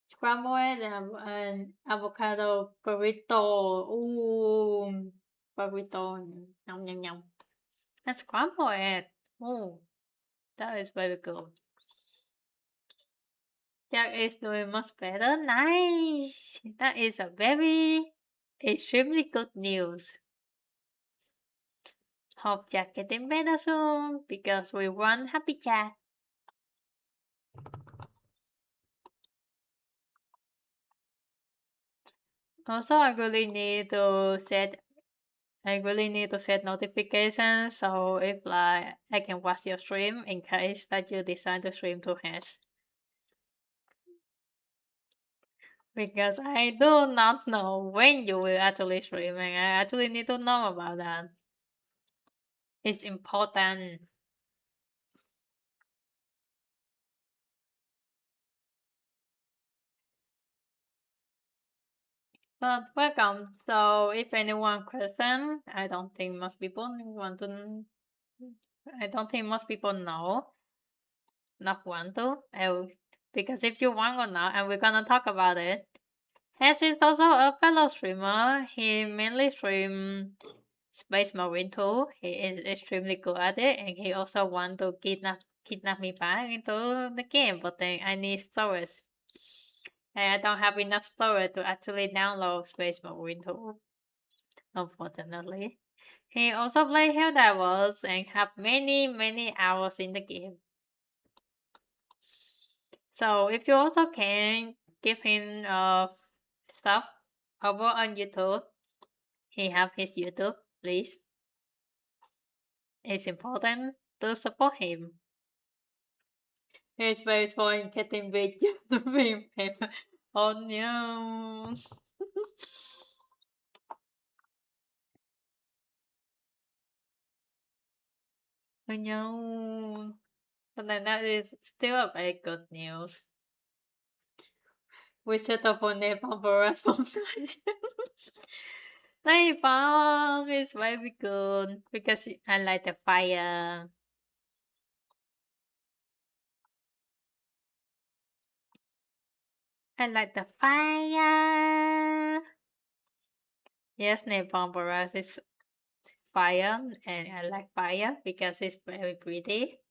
Scrambled egg and avocado burrito. Ooh, burrito. Yum, yum, yum. And scrambled egg. Ooh, that is very good. Jack is doing much better. Nice. That is a very extremely good news. Hope Jack getting better soon because we want happy Jack. Also, I really need to set notifications so if like I can watch your stream in case that you decide to stream to Hess. Because I do not know when you will actually stream and I actually need to know about that. It's important. But welcome. So if anyone question, I don't think most people know, not want to. Because if you want to know, and we're gonna talk about it. Hess is also a fellow streamer. He mainly stream Space Marine 2. He is extremely good at it, and he also want to kidnap me back into the game, but then I need storage. And I don't have enough storage to actually download Space Marine 2, unfortunately. He also play Helldivers and have many hours in the game. So if you also can give him stuff over on YouTube, he have his YouTube, please. It's important to support him. It's very fun getting videos of him. Oh no. Oh no. But then that is still a very good news. We set up on Napalm for us from Napalm is very good because I like the fire. I like the fire. Yes, Napalm for us is fire, and I like fire because it's very pretty.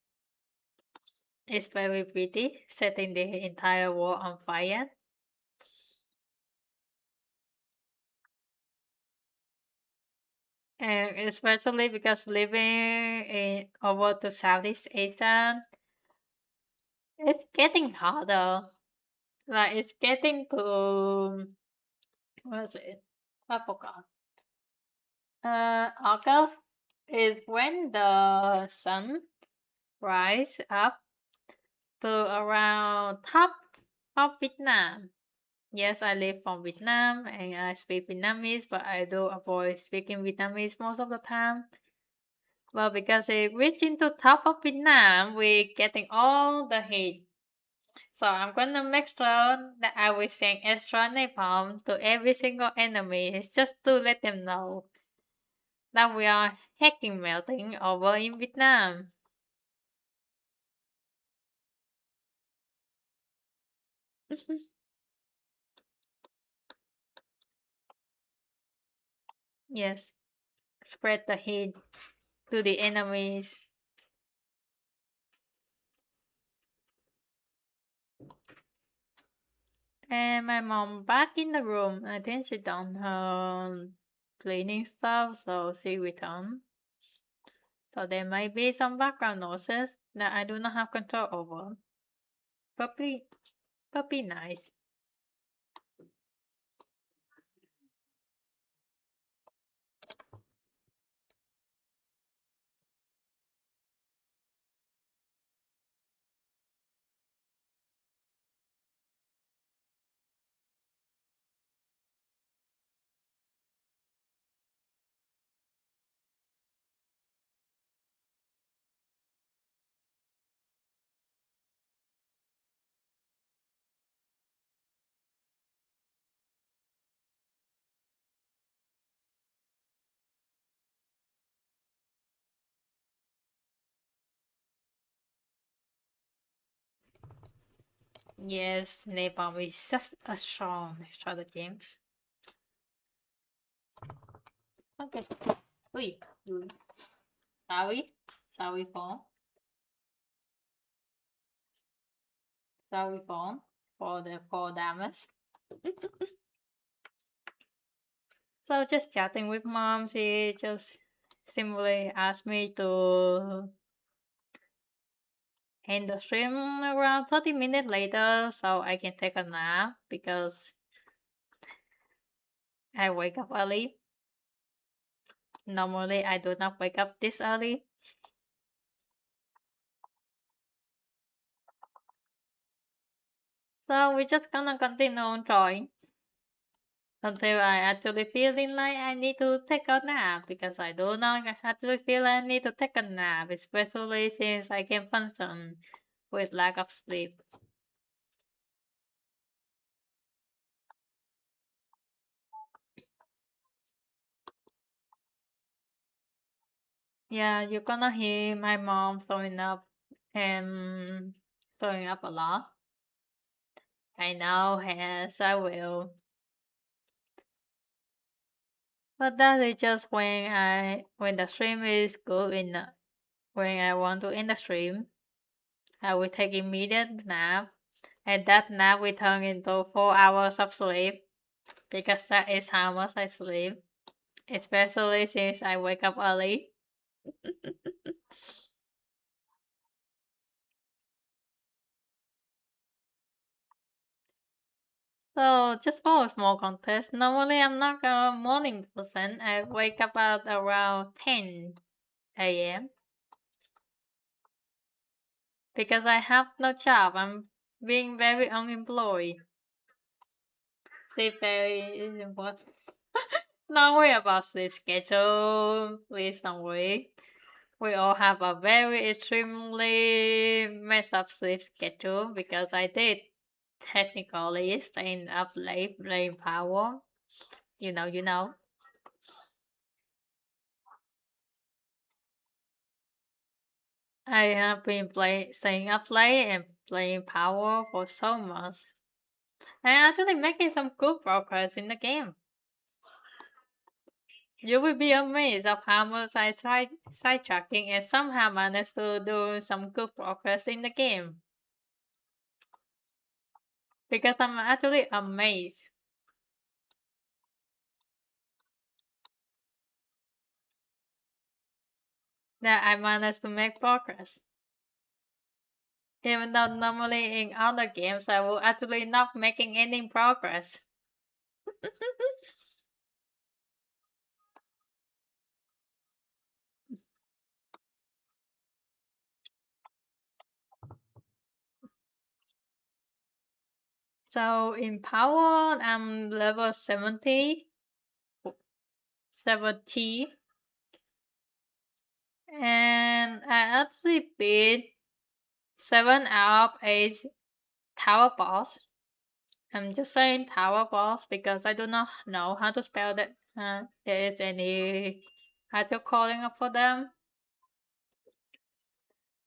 It's very pretty, setting the entire world on fire. And especially because living over to Southeast Asia, it's getting harder. Like it's getting to what's it? I forgot. August is when the sun rise up to around top of Vietnam. Yes, I live from Vietnam and I speak Vietnamese, but I do avoid speaking Vietnamese most of the time. Well, because it reaching to top of Vietnam, we're getting all the heat. So I'm gonna make sure that I will send extra napalm to every single enemy just to let them know that we are hacking melting over in Vietnam. Yes, spread the heat to the enemies. And my mom back in the room. I think she done her cleaning stuff, so she returned. So there might be some background noises that I do not have control over. Puppy, puppy nice. Yes, napalm is just a strong James. Okay. Ui, you sorry, sorry phone for the for damage. So just chatting with mom, she just simply asked me to end the stream around 30 minutes later so I can take a nap because I wake up early. Normally I do not wake up this early. So we're just gonna continue on drawing until I actually feeling like I need to take a nap because I do not actually feel I need to take a nap, especially since I can function with lack of sleep. Yeah, you're gonna hear my mom and throwing up a lot. I know, yes, I will. But that is just when the stream is good enough. When I want to end the stream, I will take immediate nap, and that nap will turn into 4 hours of sleep because that is how much I sleep, especially since I wake up early. So just for a small context, normally I'm not a morning person. I wake up at around 10 a.m. because I have no job. I'm being very unemployed. Sleep very what? Don't worry about sleep schedule. Please don't worry. We all have a very extremely messed up sleep schedule because I did technically staying up late playing power. You know. I have been staying up late and playing power for so much. And actually making some good progress in the game. You will be amazed of how much I tried sidetracking and somehow managed to do some good progress in the game. Because I'm actually amazed that I managed to make progress. Even though normally in other games I will actually not making any progress. So in power, I'm level 70, and I actually beat 7 out of 8 tower boss. I'm just saying tower boss because I do not know how to spell that. There is any actual calling for them.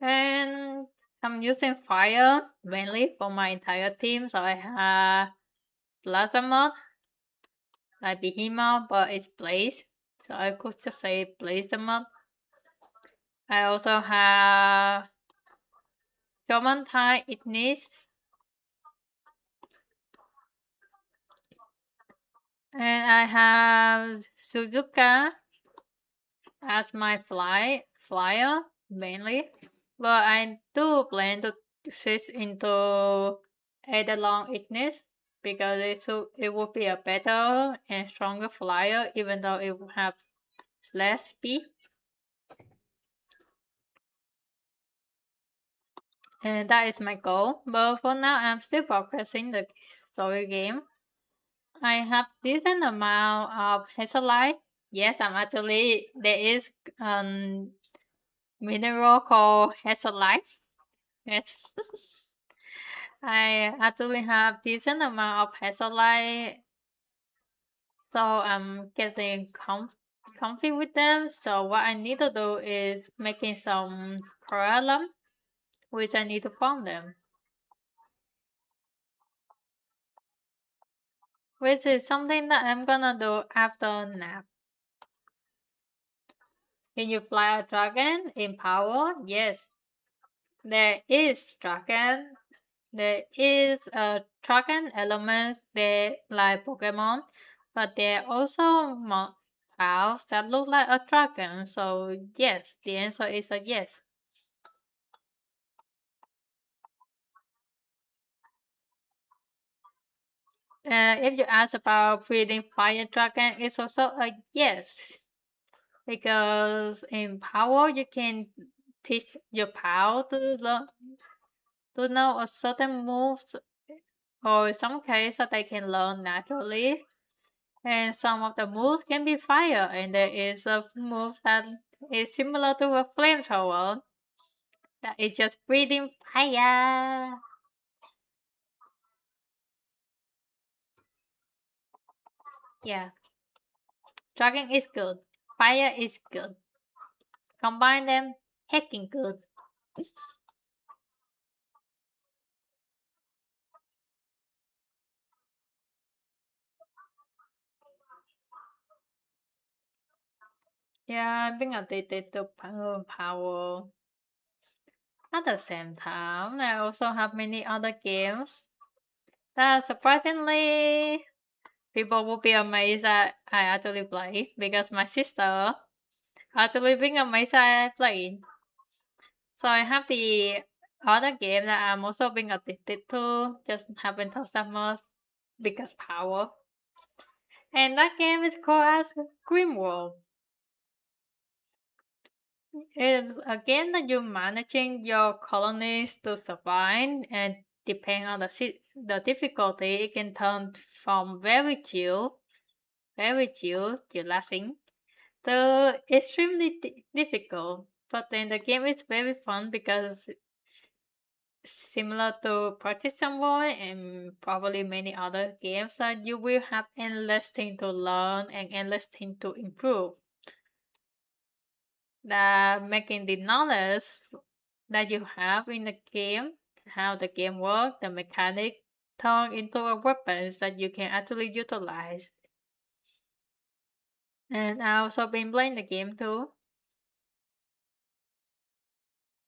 And I'm using fire mainly for my entire team. So I have Plasma, like Behemoth, but it's Blaze. So I could just say Blaze them up. I also have Jomantine Ignis. And I have Suzuka as my flyer mainly. But I do plan to switch into Edelon Ignis because it would be a better and stronger flyer even though it will have less speed. And that is my goal. But for now, I'm still progressing the story game. I have decent amount of Hazelight. Yes, I'm actually there is mineral called Hazelight. Yes. I actually have decent amount of Hazelight, so I'm getting comfy with them. So what I need to do is making some column, which I need to farm them. Which is something that I'm gonna do after nap. Can you fly a dragon in power? Yes. There is dragon. There is a dragon element there like Pokemon, but there are also pals that look like a dragon. So yes, the answer is a yes. If you ask about breeding fire dragon, it's also a yes. Because in power you can teach your pal to know a certain moves or in some cases they can learn naturally. And some of the moves can be fire, and there is a move that is similar to a flamethrower that is just breathing fire. Yeah, dragon is good, fire is good. Combine them, hacking good. Yeah, I've been addicted to power. At the same time, I also have many other games that surprisingly people will be amazed that I actually play because my sister actually being amazed that I play. So I have the other game that I'm also being addicted to, just haven't touched that much because power. And that game is called as Grimworld. It's a game that you're managing your colonies to survive, and depending on the difficulty, it can turn from very chill, relaxing, to extremely difficult. But then the game is very fun because similar to Partisan Boy and probably many other games that you will have endless thing to learn and endless thing to improve. That making the knowledge that you have in the game, how the game works, the mechanic turn into a weapons that you can actually utilize. And I also been playing the game too.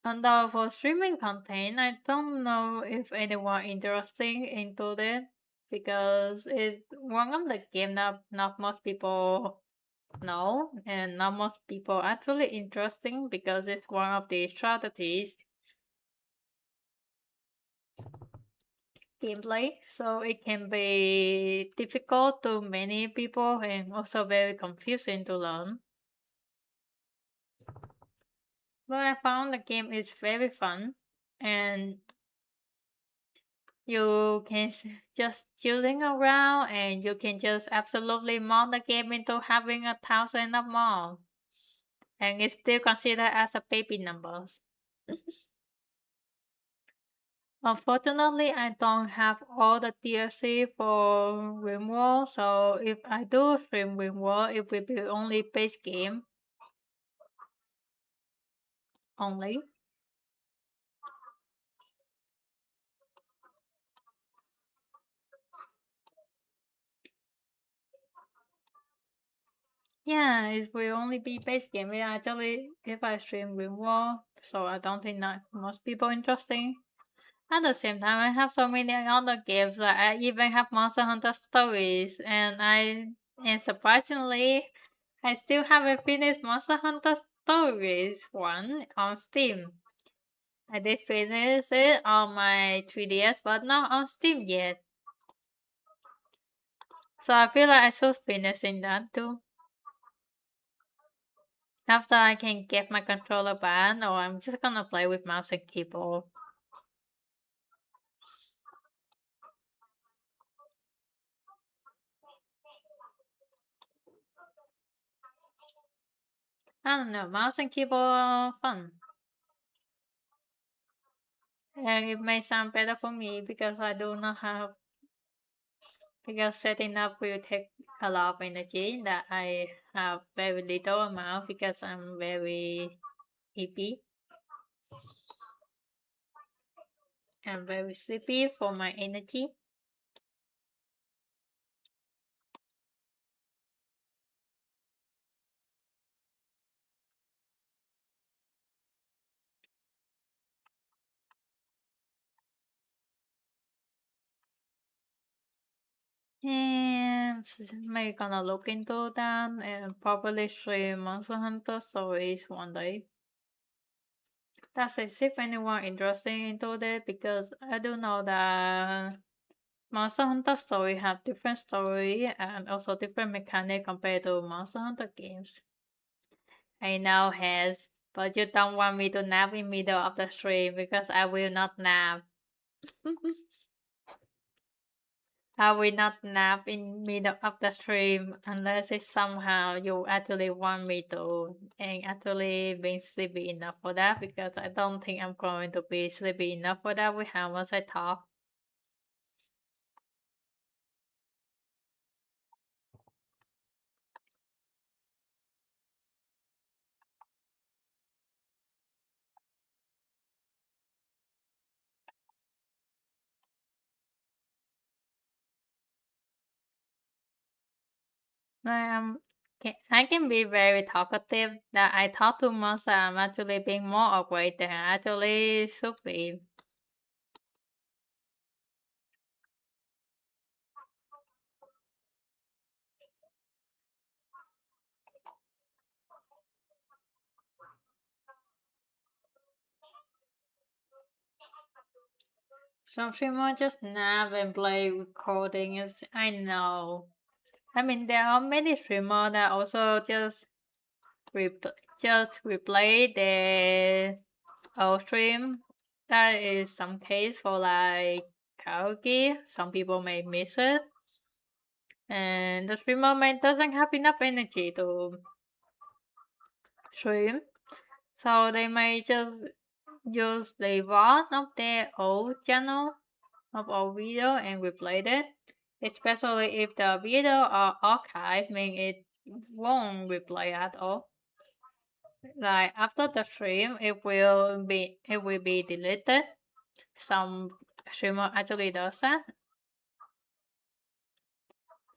Although for streaming content, I don't know if anyone interesting into it because it's one of the game that not most people know and not most people actually interesting because it's one of the strategies gameplay. So it can be difficult to many people and also very confusing to learn. But I found the game is very fun and you can just chilling around and you can just absolutely mod the game into having 1,000 of more. And it's still considered as a baby numbers. Unfortunately, I don't have all the DLC for RimWorld, so if I do stream RimWorld, it will be only base game only. Yeah, it will only be base game. Yeah, actually, if I stream RimWorld, so I don't think that most people interesting. At the same time, I have so many other games. Like I even have Monster Hunter Stories, and surprisingly, I still haven't finished Monster Hunter Stories 1 on Steam. I did finish it on my 3DS, but not on Steam yet. So I feel like I should finish in that too. After I can get my controller back, or I'm just gonna play with mouse and keyboard. I don't know, mouse and keyboard are fun. And it may sound better for me because I do not have, because setting up will take a lot of energy that I have very little amount because I'm very hippie and very sleepy for my energy. And maybe gonna look into that and probably stream Monster Hunter Stories one day. That's it. If anyone interested into that because I do know that Monster Hunter Story have different story and also different mechanic compared to Monster Hunter games. I know has, but you don't want me to nap in middle of the stream because I will not nap. I will not nap in middle of the stream unless it's somehow you actually want me to and actually being sleepy enough for that because I don't think I'm going to be sleepy enough for that with how much I talk. I am I can be very talkative that I talk too much I'm actually being more awkward than I actually should be. Some streamers just nap and play recording is I know. I mean there are many streamers that also just replay their old stream. That is some case for like karaoke. Some people may miss it. And the streamer may doesn't have enough energy to stream. So they may just use the VOD of their old channel of old video and replay it. Especially if the video are archived, meaning it won't replay at all. Like after the stream, it will be deleted. Some streamer actually does that.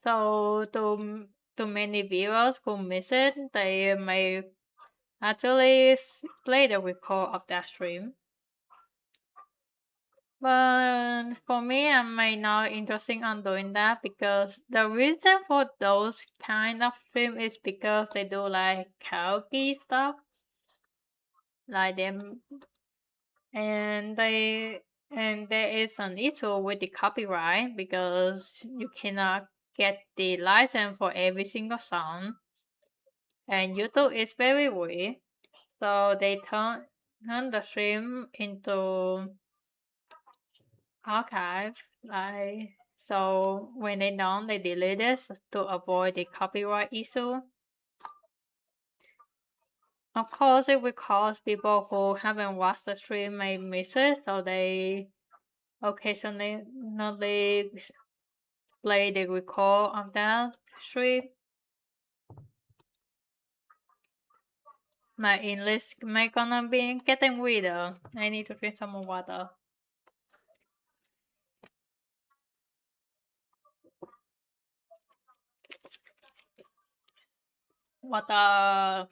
So to too many viewers who miss it, they may actually play the record of that stream. But for me, I might not interested on doing that because the reason for those kind of stream is because they do like karaoke stuff, like them, and they and there is an issue with the copyright because you cannot get the license for every single song, and YouTube is very weird, so they turn the stream into archive, like so when they don't, they delete it to avoid the copyright issue. Of course, it will cause people who haven't watched the stream may miss it, so they occasionally not play the record of that stream. My English may gonna be getting weirder. I need to drink some more water. Water.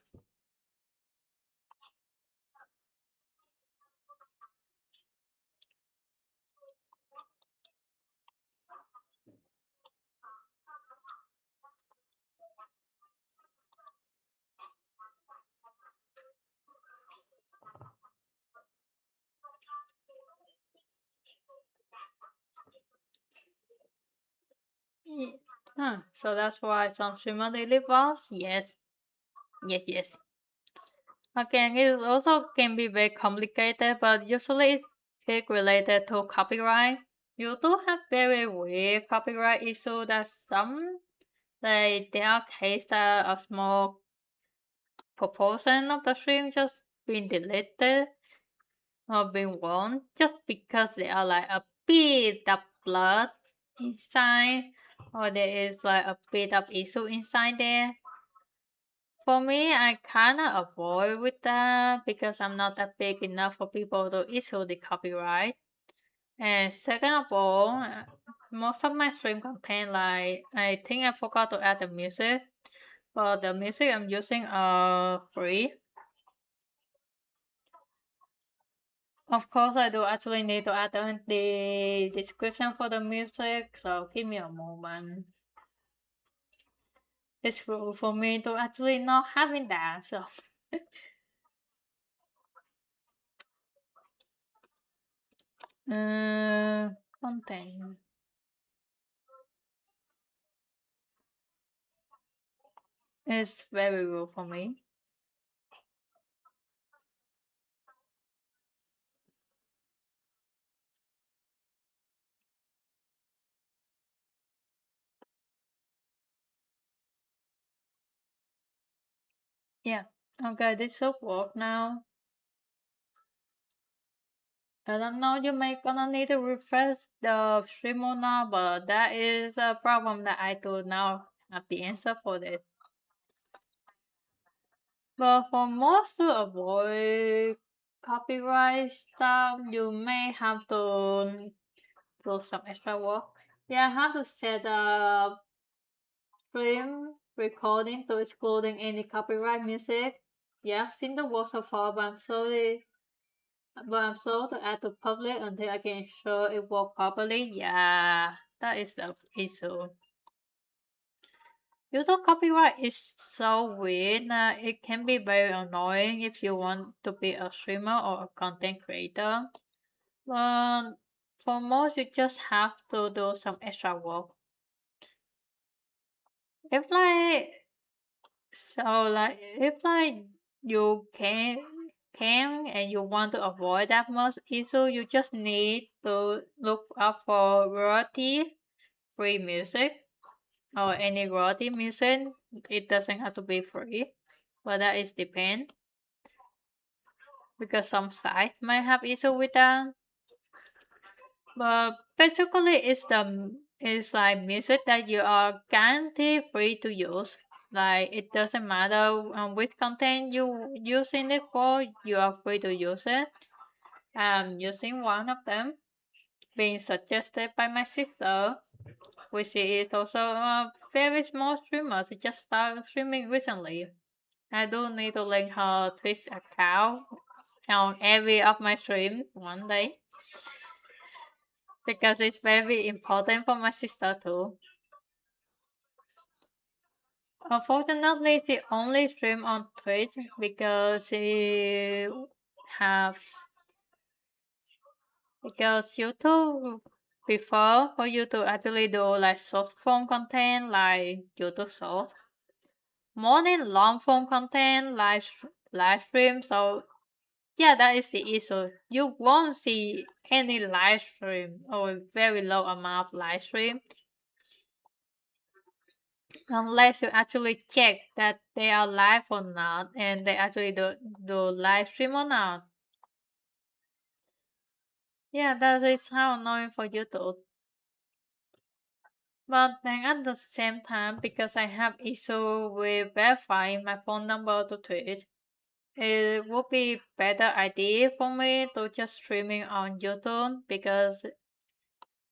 Huh. So that's why some streamer delete bars? Yes. Yes. Again, it also can be very complicated, but usually it's related to copyright. You do have very weird copyright issue that some, like there are cases that a small proportion of the stream just being deleted or being won just because there are like a bit of blood inside or there is like a bit of issue inside there. For me, I kinda avoid with that because I'm not that big enough for people to issue the copyright. And second of all, most of my stream content, like I think I forgot to add the music, but the music I'm using are free. Of course, I do actually need to add the description for the music, so give me a moment. It's rude for me to actually not having that, so. Content. It's very rude for me. Yeah. Okay, this should work now. I don't know, you may gonna need to refresh the streamer now, but that is a problem that I do now have the answer for this. But for most to avoid copyright stuff, you may have to do some extra work. Yeah, I have to set up stream recording to excluding any copyright music. Yeah, I've seen the work so far, but I'm slow to add to public until I can ensure it works properly. Yeah, that is the issue. YouTube copyright is so weird that it can be very annoying if you want to be a streamer or a content creator. But for most, you just have to do some extra work. If like if you can and you want to avoid that much issue, you just need to look up for royalty free music or any royalty music. It doesn't have to be free, but that is depend because some sites might have issue with that. But basically, it's like music that you are guaranteed free to use. Like it doesn't matter which content you using it for, you are free to use it. I'm using one of them, being suggested by my sister. which is also a very small streamer. She just started streaming recently. I do need to link her Twitch account on every of my streams one day because it's very important for my sister too. Unfortunately, she only stream on Twitch because she have because YouTube prefer for you to actually do like short form content like YouTube Short more than long form content like live stream. So yeah, that is the issue. You won't see any live stream or very low amount of live stream unless you actually check that they are live or not and they actually do live stream or not. Yeah, that is how annoying for YouTube. But then at the same time, because I have issue with verifying my phone number to Twitch, it would be better idea for me to just streaming on YouTube because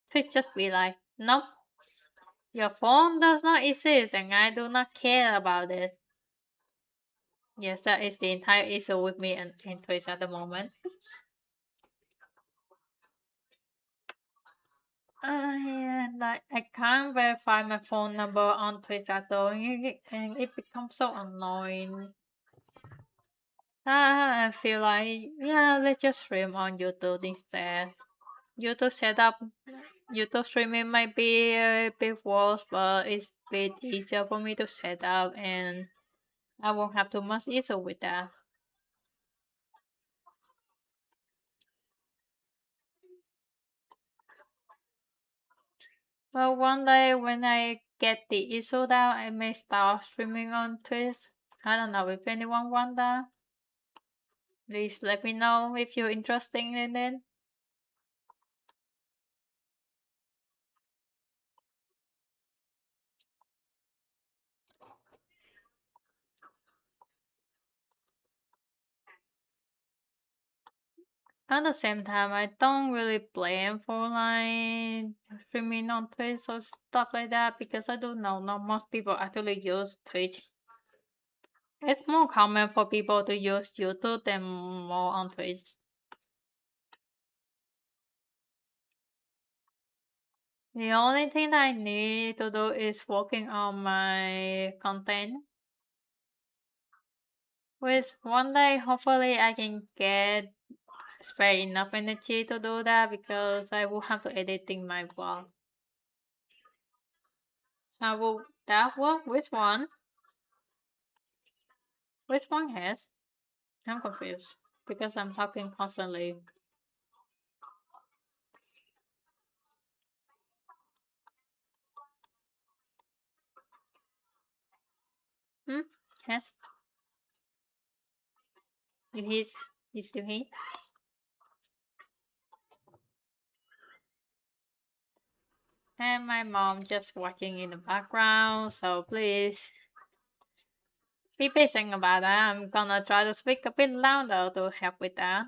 Twitch just be like, nope, your phone does not exist and I do not care about it. Yes, that is the entire issue with me and Twitch at the moment. Yeah, like I can't verify my phone number on Twitch at all, and it becomes so annoying. I feel like yeah, let's just stream on YouTube instead. YouTube setup, YouTube streaming might be a bit worse, but it's a bit easier for me to set up, and I won't have too much issue with that. Well, one day when I get the issue down, I may start streaming on Twitch. I don't know if anyone want that. Please let me know if you're interested in it. At the same time, I don't really blame for like streaming on Twitch or stuff like that because I do know not most people actually use Twitch. It's more common for people to use YouTube than more on Twitch. The only thing that I need to do is working on my content. Which one day hopefully I can get spare enough energy to do that because I will have to editing my vlog. How will that work? Which one? Which one has? I'm confused because I'm talking constantly. Hmm? Yes? You still here? And my mom just watching in the background, so please be patient about that. I'm gonna try to speak a bit louder to help with that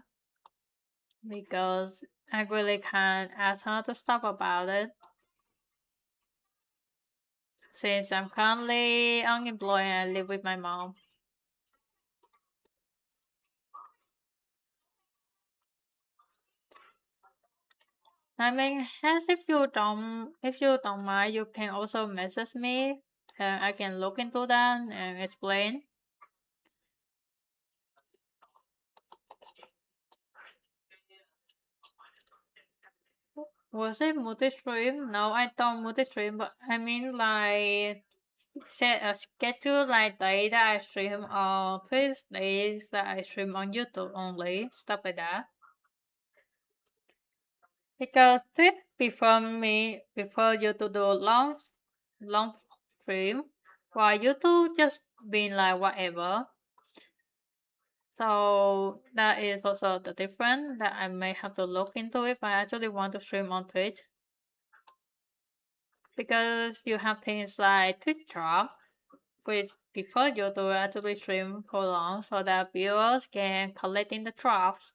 because I really can't ask her to stop about it since I'm currently unemployed and I live with my mom. I mean, as if you don't mind, you can also message me. I can look into that and explain. Was it multi-stream? No, I don't multi-stream, but I mean like set a schedule like day that I stream on Twitch, days that I stream on YouTube only, stuff like that. Because Twitch prefer you to do long stream, while YouTube just being like whatever. So that is also the difference that I may have to look into if I actually want to stream on Twitch. Because you have things like Twitch drop, which prefer you to actually stream for long so that viewers can collect in the drops.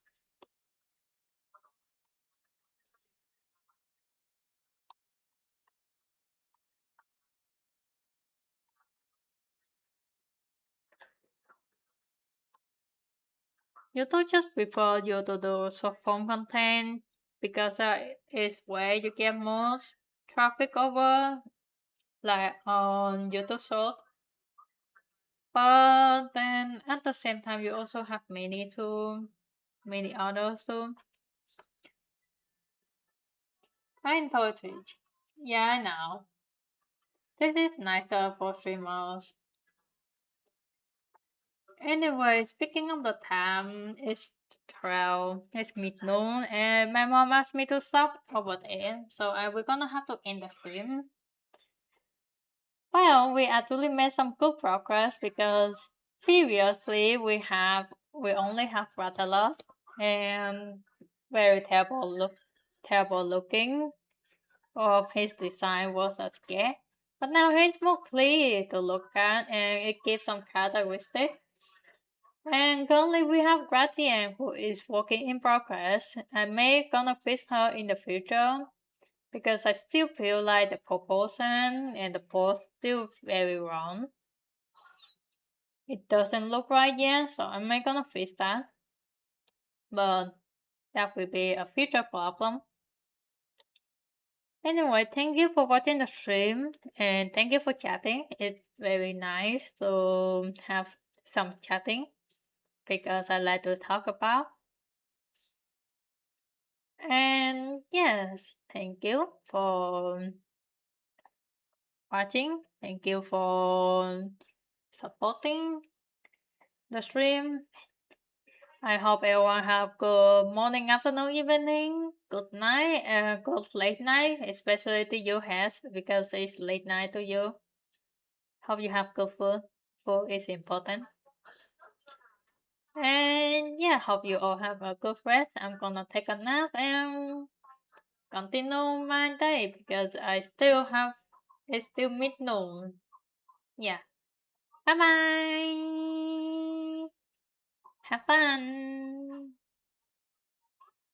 YouTube just prefer you to do short form content because that is where you get most traffic over, like on YouTube Short. But then at the same time, you also have many others too. I enjoy Twitch. Yeah, I know. This is nicer for streamers. Anyway, speaking of the time, it's 12, it's midnoon, and my mom asked me to stop over there, so we're gonna have to end the stream. Well, we actually made some good progress because previously we only have Rathalos and very terrible looking, of his design was a scare. But now he's more clear to look at and it gives some characteristics. And currently we have Gratian who is working in progress. I may gonna fix her in the future because I still feel like the proportion and the pose still very wrong. It doesn't look right yet, so I may gonna fix that. But that will be a future problem. Anyway, thank you for watching the stream and thank you for chatting. It's very nice to have some chatting because I like to talk about. And yes, thank you for watching. Thank you for supporting the stream. I hope everyone have good morning, afternoon, evening, good night, and good late night, especially to you has because it's late night to you. Hope you have good food. Food is important. And yeah, hope you all have a good rest. I'm gonna take a nap and continue my day because it's still midnoon. Yeah. Bye bye. Have fun.